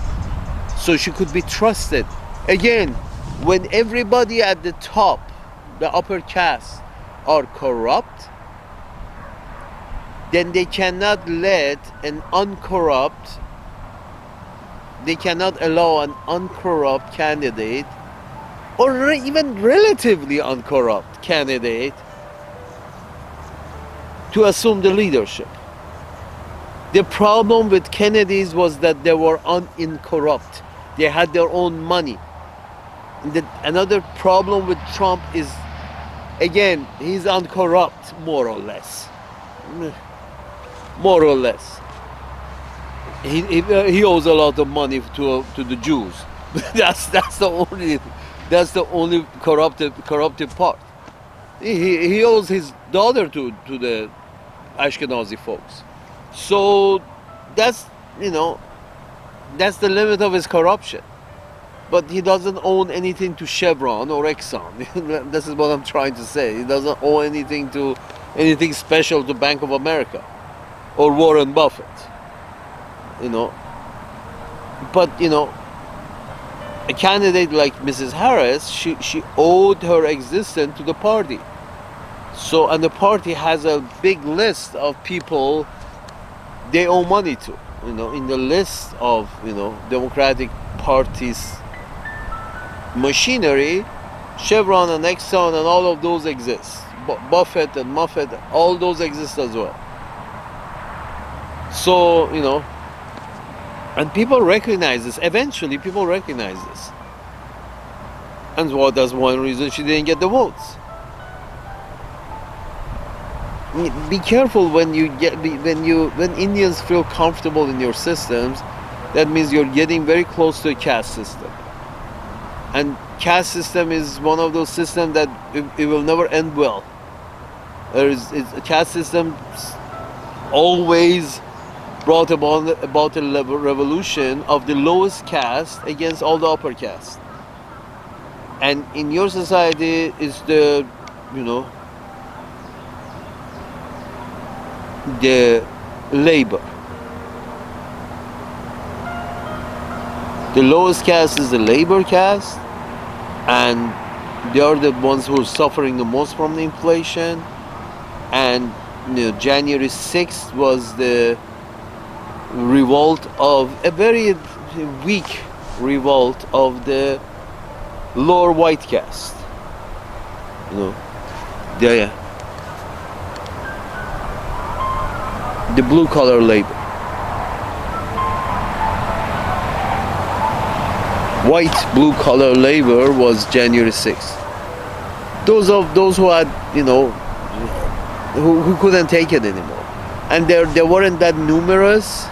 So she could be trusted. Again, when everybody at the top, the upper caste, are corrupt, then they cannot allow an uncorrupt candidate, or even relatively uncorrupt candidate, to assume the leadership. The problem with Kennedys was that they were incorrupt. They had their own money. Another problem with Trump is, again, he's uncorrupt, more or less. More or less. He owes a lot of money to the Jews. that's the only corrupted part. He owes his daughter to the Ashkenazi folks. So that's the limit of his corruption. But he doesn't own anything to Chevron or Exxon. This is what I'm trying to say. He doesn't owe anything special to Bank of America or Warren Buffett. But a candidate like Mrs. Harris, she owed her existence to the party. So, and the party has a big list of people they owe money to. In the list of Democratic Party's machinery, Chevron and Exxon and all of those exist. Buffett and Muffet, all those exist as well. So, and people recognize this. Eventually, people recognize this. And that's one reason she didn't get the votes. Be careful when Indians feel comfortable in your systems. That means you're getting very close to a caste system. And caste system is one of those systems that it will never end well. A caste system always brought about a revolution of the lowest caste against all the upper caste. And in your society is the labor. The lowest caste is the labor caste, and they are the ones who are suffering the most from the inflation. And January 6th was the revolt of a very weak revolt of the lower white caste. The blue collar labor. White blue collar labor was January 6th. Those who had who couldn't take it anymore, and they weren't that numerous,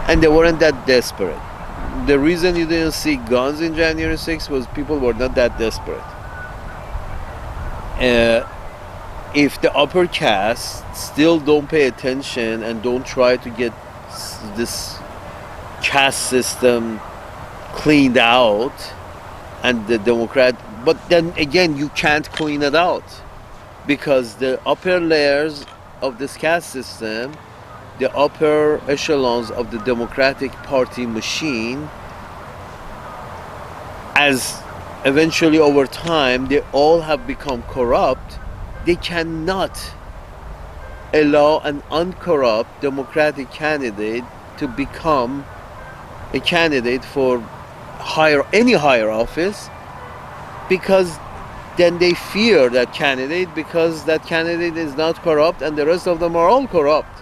and they weren't that desperate. The reason you didn't see guns in January 6th was people were not that desperate. If the upper caste still don't pay attention and don't try to get this caste system cleaned out, and the but then again you can't clean it out, because the upper layers of this caste system, the upper echelons of the Democratic Party machine, as eventually over time they all have become corrupt, they cannot allow an uncorrupt Democratic candidate to become a candidate for any higher office, because then they fear that candidate, because that candidate is not corrupt and the rest of them are all corrupt.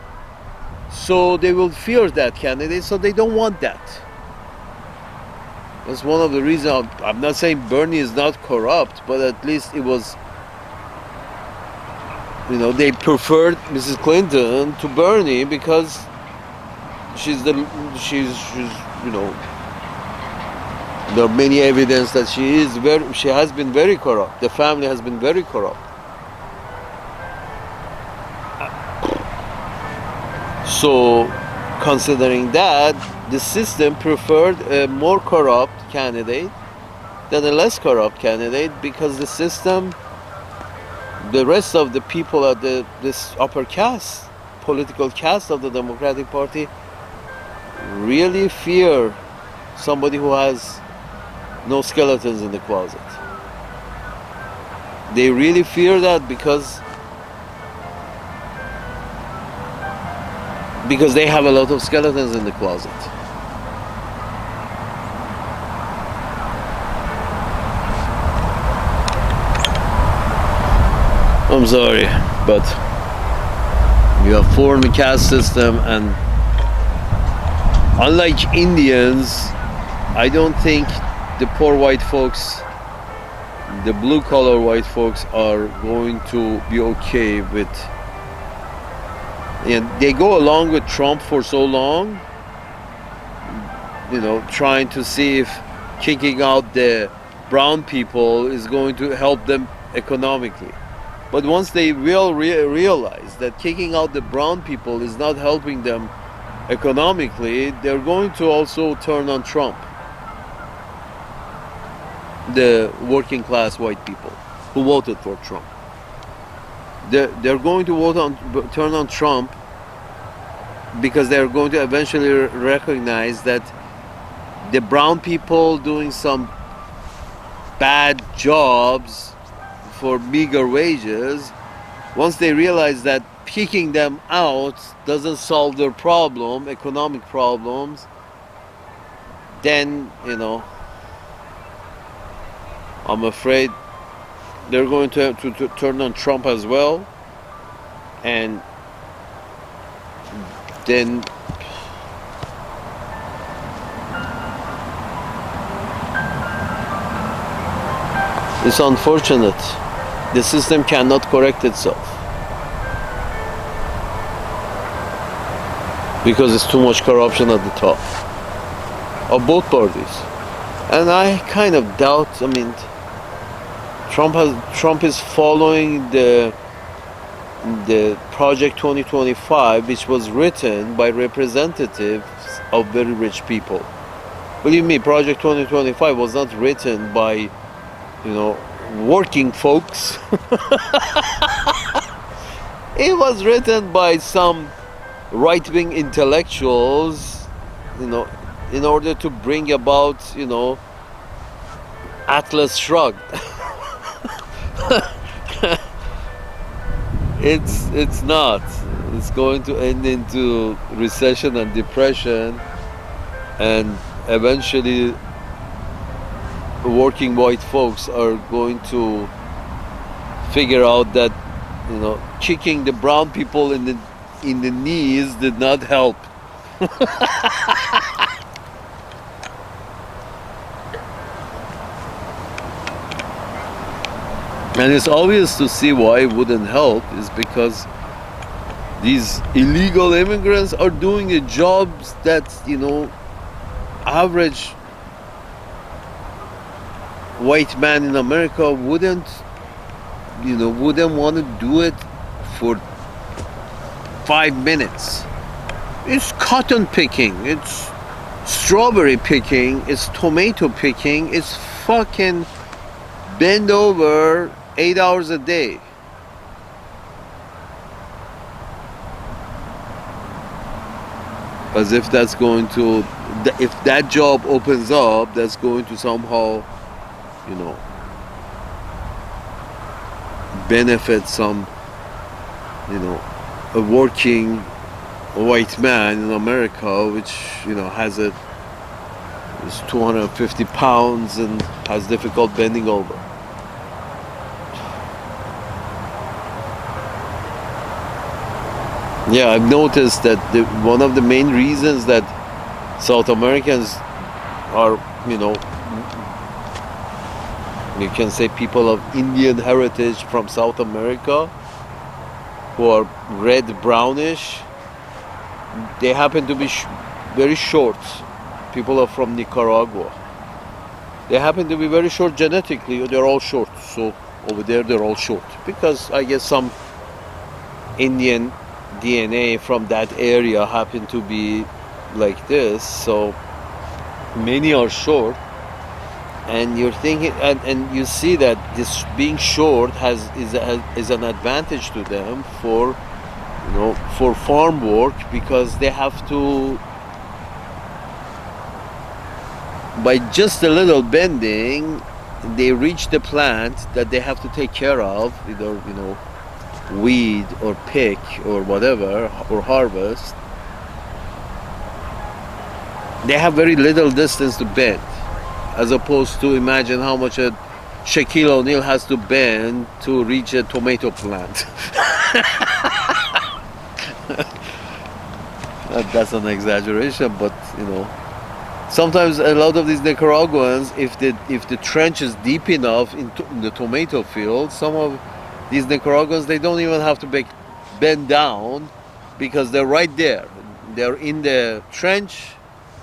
So they will fear that candidate, so they don't want that. That's one of the reasons. I'm not saying Bernie is not corrupt, but at least it was, they preferred Mrs. Clinton to Bernie because she's the she's you know, there are many evidence that she has been very corrupt. The family has been very corrupt. So, considering that, the system preferred a more corrupt candidate than a less corrupt candidate, because the system, the rest of the people at this upper caste, political caste of the Democratic Party, really fear somebody who has no skeletons in the closet. They really fear that because they have a lot of skeletons in the closet. I'm sorry, but you have formed a caste system, and unlike Indians, I don't think the poor white folks, the blue collar white folks, are going to be okay with. And they go along with Trump for so long, trying to see if kicking out the brown people is going to help them economically. But once they will realize that kicking out the brown people is not helping them economically, they're going to also turn on Trump. The working class white people who voted for Trump. They're going to turn on Trump, because they're going to eventually recognize that the brown people doing some bad jobs for meager wages, once they realize that kicking them out doesn't solve their economic problems, then, I'm afraid they're going to have to turn on Trump as well. And then it's unfortunate. The system cannot correct itself because it's too much corruption at the top of both parties. And I kind of doubt, Trump is following the Project 2025, which was written by representatives of very rich people. Believe me, Project 2025 was not written by, working folks. It was written by some right-wing intellectuals, in order to bring about, Atlas Shrugged. It's not. It's going to end into recession and depression, and eventually working white folks are going to figure out that, kicking the brown people in the knees did not help. And it's obvious to see why it wouldn't help, is because these illegal immigrants are doing the jobs that, average white man in America wouldn't want to do it for 5 minutes. It's cotton picking, it's strawberry picking, it's tomato picking, it's fucking bend over 8 hours a day. As if that's going to, if that job opens up, that's going to somehow, benefit some, a working white man in America, which, is 250 pounds and has difficult bending over. Yeah, I've noticed that one of the main reasons that South Americans are, you can say people of Indian heritage from South America, who are red brownish, They happen to be very short. People are from Nicaragua. They happen to be very short genetically. They're all short. So over there, they're all short because I guess some Indian DNA from that area happen to be like this. So many are short, and you're thinking, and you see that this being short is an advantage to them for for farm work, because they have to, by just a little bending, they reach the plant that they have to take care of, either weed or pick or whatever, or harvest. They have very little distance to bend, as opposed to, imagine how much a Shaquille O'Neal has to bend to reach a tomato plant. That's an exaggeration, but sometimes a lot of these Nicaraguans, if the trench is deep enough in the tomato field, some of these Nicaraguans, they don't even have to bend down, because they're right there. They're in the trench,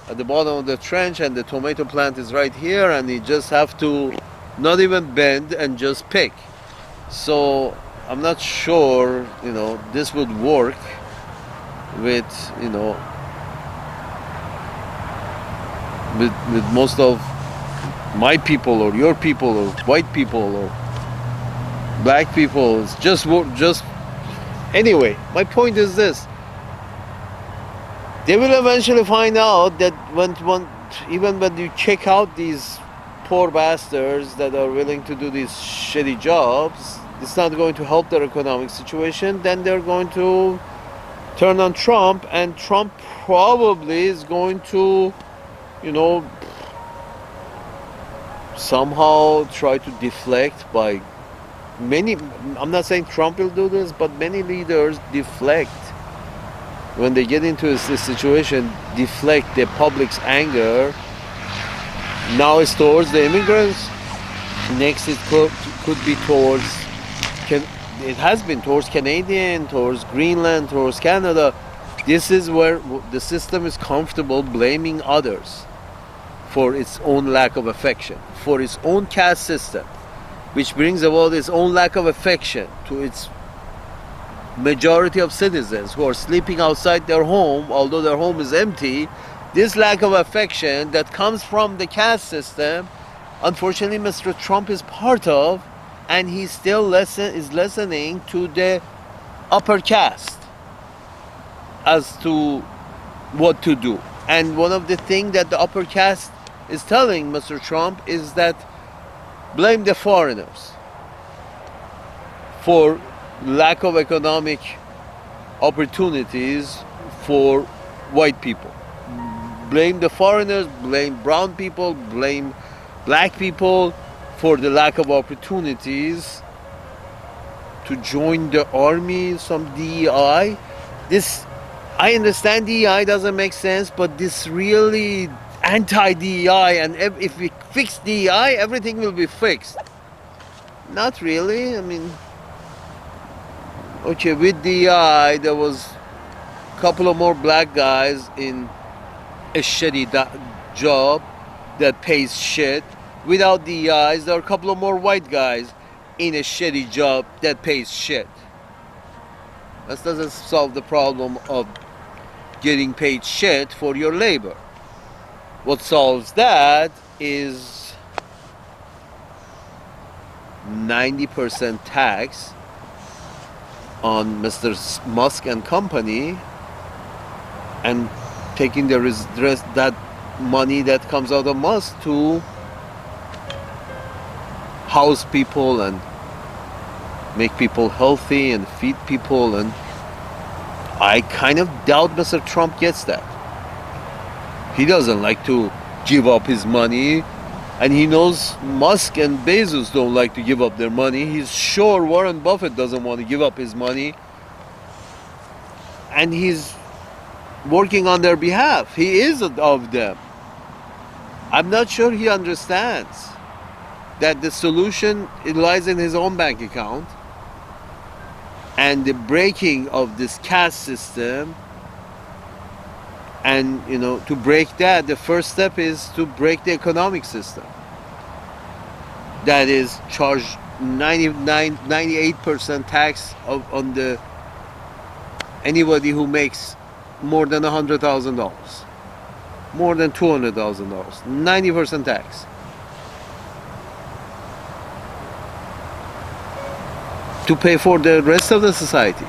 at the bottom of the trench, and the tomato plant is right here, and you just have to not even bend and just pick. So I'm not sure this would work with with most of my people, or your people, or white people, or black people. It's just anyway, my point is this: they will eventually find out that even when you check out these poor bastards that are willing to do these shitty jobs, it's not going to help their economic situation. Then they're going to turn on Trump, and Trump probably is going to somehow try to deflect by many. I'm not saying Trump will do this, but many leaders deflect when they get into this situation, deflect the public's anger. Now it's towards the immigrants. Next it could be towards, it has been towards Canadian, towards Greenland, towards Canada. This is where the system is comfortable blaming others for its own lack of affection, for its own caste system, which brings about its own lack of affection to its majority of citizens who are sleeping outside their home, although their home is empty. This lack of affection that comes from the caste system, unfortunately, Mr. Trump is part of, and he still listening to the upper caste as to what to do. And one of the things that the upper caste is telling Mr. Trump is that blame the foreigners for lack of economic opportunities for white people. Blame the foreigners, blame brown people, blame black people for the lack of opportunities to join the army, some DEI. I understand DEI doesn't make sense, but this really anti-DEI, and if we fix DEI, everything will be fixed. Not really. I mean, okay, with DEI, there was a couple of more black guys in a shitty job that pays shit. Without DEIs, there are a couple of more white guys in a shitty job that pays shit. That doesn't solve the problem of getting paid shit for your labor. What solves that is 90% tax on Mr. Musk and company, and taking the rest that money that comes out of Musk to house people and make people healthy and feed people. And I kind of doubt Mr. Trump gets that. He doesn't like to give up his money, and he knows Musk and Bezos don't like to give up their money. He's sure Warren Buffett doesn't want to give up his money, and he's working on their behalf. He is of them. I'm not sure he understands that the solution, it lies in his own bank account, and the breaking of this caste system And to break that, the first step is to break the economic system that is charged 98% tax on the anybody who makes more than $100,000, more than $200,000, 90% tax. To pay for the rest of the society,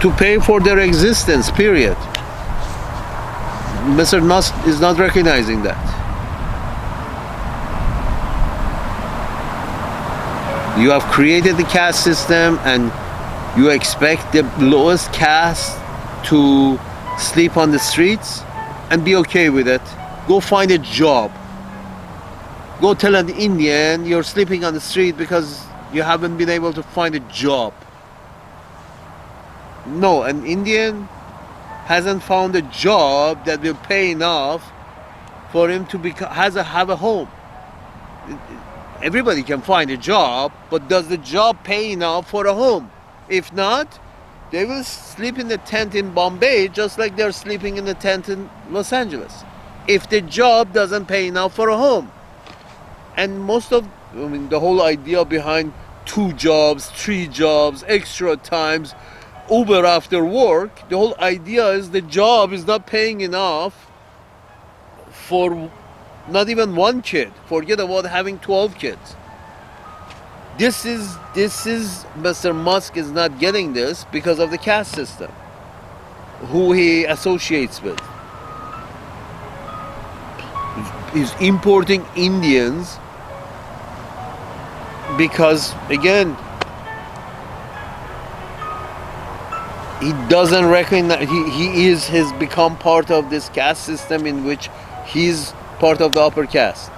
to pay for their existence, period. Mr. Musk is not recognizing that. You have created the caste system and you expect the lowest caste to sleep on the streets and be okay with it. Go find a job. Go tell an Indian you're sleeping on the street because you haven't been able to find a job. No, an Indian hasn't found a job that will pay enough for him to have a home. Everybody can find a job, but does the job pay enough for a home? If not, they will sleep in the tent in Bombay just like they're sleeping in the tent in Los Angeles. If the job doesn't pay enough for a home. And the whole idea behind 2 jobs, 3 jobs, extra times, Uber after work, the whole idea is the job is not paying enough for not even 1 kid. Forget about having 12 kids. This is Mr. Musk is not getting this because of the caste system, who he associates with. He's importing Indians because, again, he doesn't recognize has become part of this caste system in which he's part of the upper caste,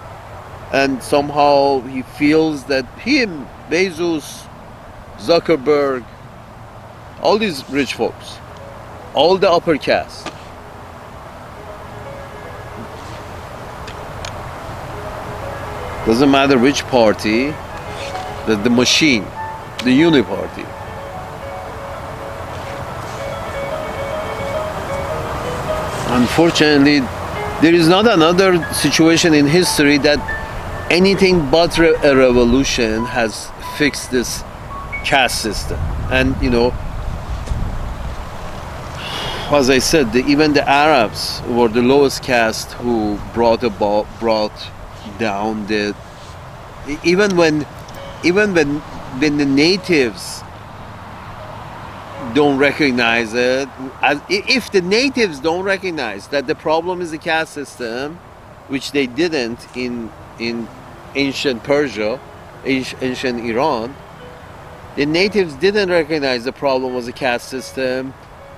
and somehow he feels that him, Bezos, Zuckerberg, all these rich folks, all the upper caste, doesn't matter which party, the machine, the uniparty. Unfortunately, there is not another situation in history that anything but a revolution has fixed this caste system. And as I said, even the Arabs were the lowest caste who brought down the even when the natives don't recognize it, if the natives don't recognize that the problem is the caste system, which they didn't in ancient Persia, ancient Iran, the natives didn't recognize the problem was the caste system,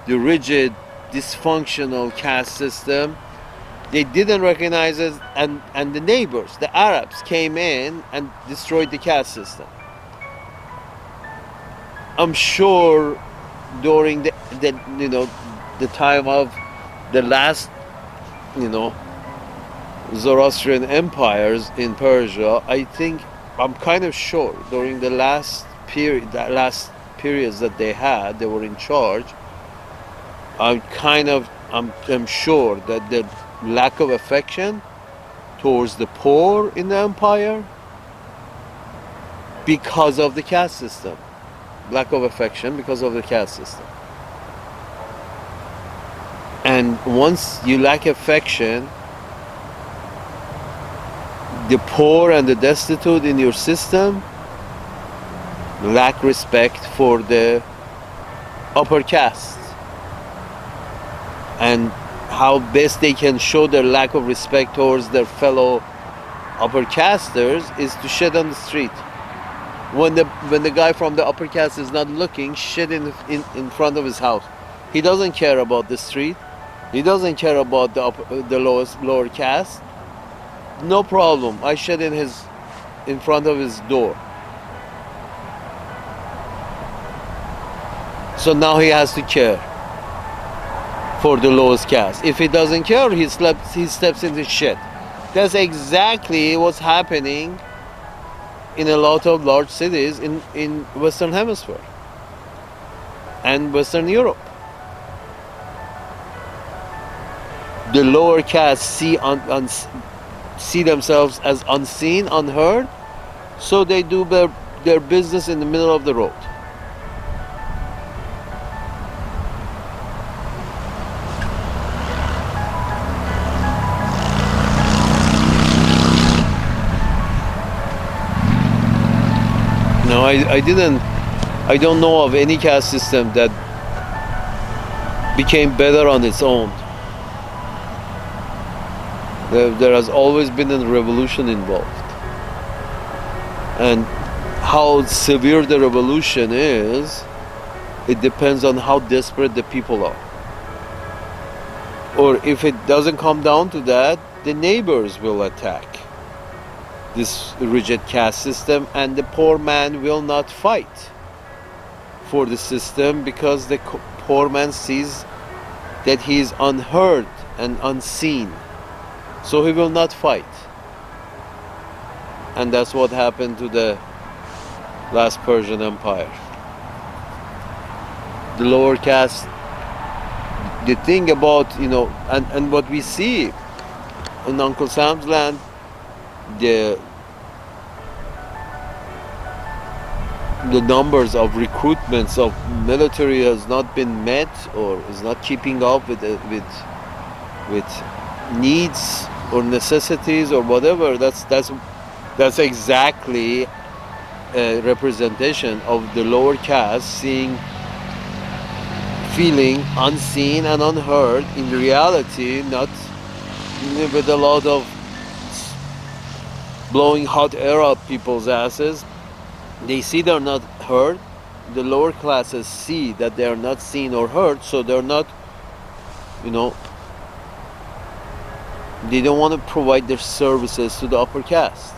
the rigid, dysfunctional caste system. They didn't recognize it, and the neighbors, the Arabs, came in and destroyed the caste system. I'm sure during the time of the last Zoroastrian empires in Persia, I'm kind of sure during the last periods that they were in charge, I'm sure that the lack of affection towards the poor in the empire because of the caste system. Lack of affection because of the caste system. And once you lack affection, the poor and the destitute in your system lack respect for the upper caste. And how best they can show their lack of respect towards their fellow upper casters is to shit on the street. When the guy from the upper caste is not looking, shit in front of his house. He doesn't care about the street. He doesn't care about the lower caste. No problem. I shit in front of his door. So now he has to care for the lowest caste. If he doesn't care, he steps into shit. That's exactly what's happening in a lot of large cities in Western Hemisphere and Western Europe. the lower caste see themselves as unseen, unheard, so they do their business in the middle of the road. No, I don't know of any caste system that became better on its own. There has always been a revolution involved. And how severe the revolution is, it depends on how desperate the people are. Or if it doesn't come down to that, the neighbors will attack this rigid caste system, and the poor man will not fight for the system because the poor man sees that he is unheard and unseen. So he will not fight. And that's what happened to the last Persian Empire. The lower caste, the thing about, and what we see in Uncle Sam's land, the numbers of recruitments of military has not been met, or is not keeping up with needs or necessities or whatever. That's exactly a representation of the lower caste feeling unseen and unheard in reality, not with a lot of blowing hot air up people's asses. They see they're not heard. The lower classes see that they are not seen or heard, so they're not, they don't want to provide their services to the upper caste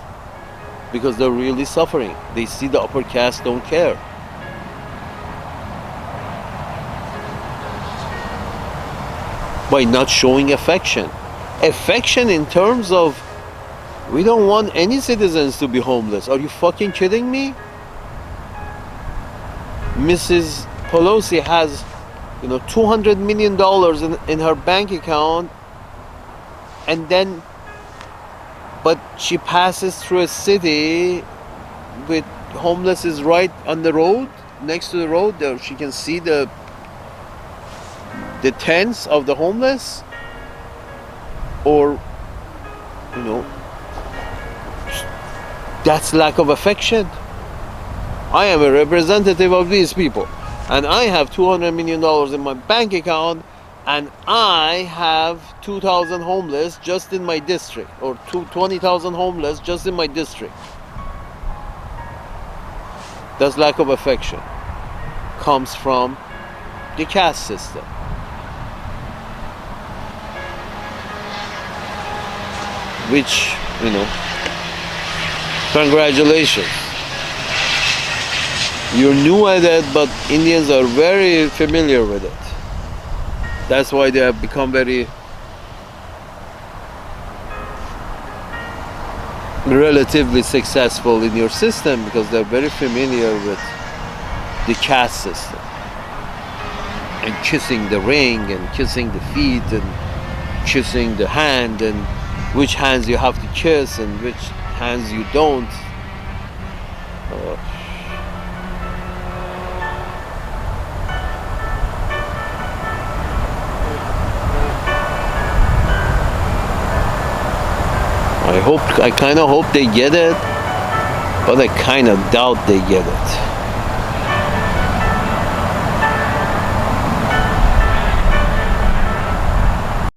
because they're really suffering. They see the upper caste don't care. By not showing affection. Affection in terms of, we don't want any citizens to be homeless. Are you fucking kidding me? Mrs. Pelosi has, $200 million in her bank account, but she passes through a city with homeless is right on the road, next to the road. There she can see the tents of the homeless, or that's lack of affection. I am a representative of these people, and I have $200 million in my bank account, and I have 2,000 homeless just in my district, or 20,000 homeless just in my district. That's lack of affection. Comes from the caste system. Which, congratulations. You're new at it, but Indians are very familiar with it. That's why they have become very relatively successful in your system, because they're very familiar with the caste system. And kissing the ring, and kissing the feet, and kissing the hand, and which hands you have to kiss and which hands you don't. I kind of hope they get it, but I kind of doubt they get it.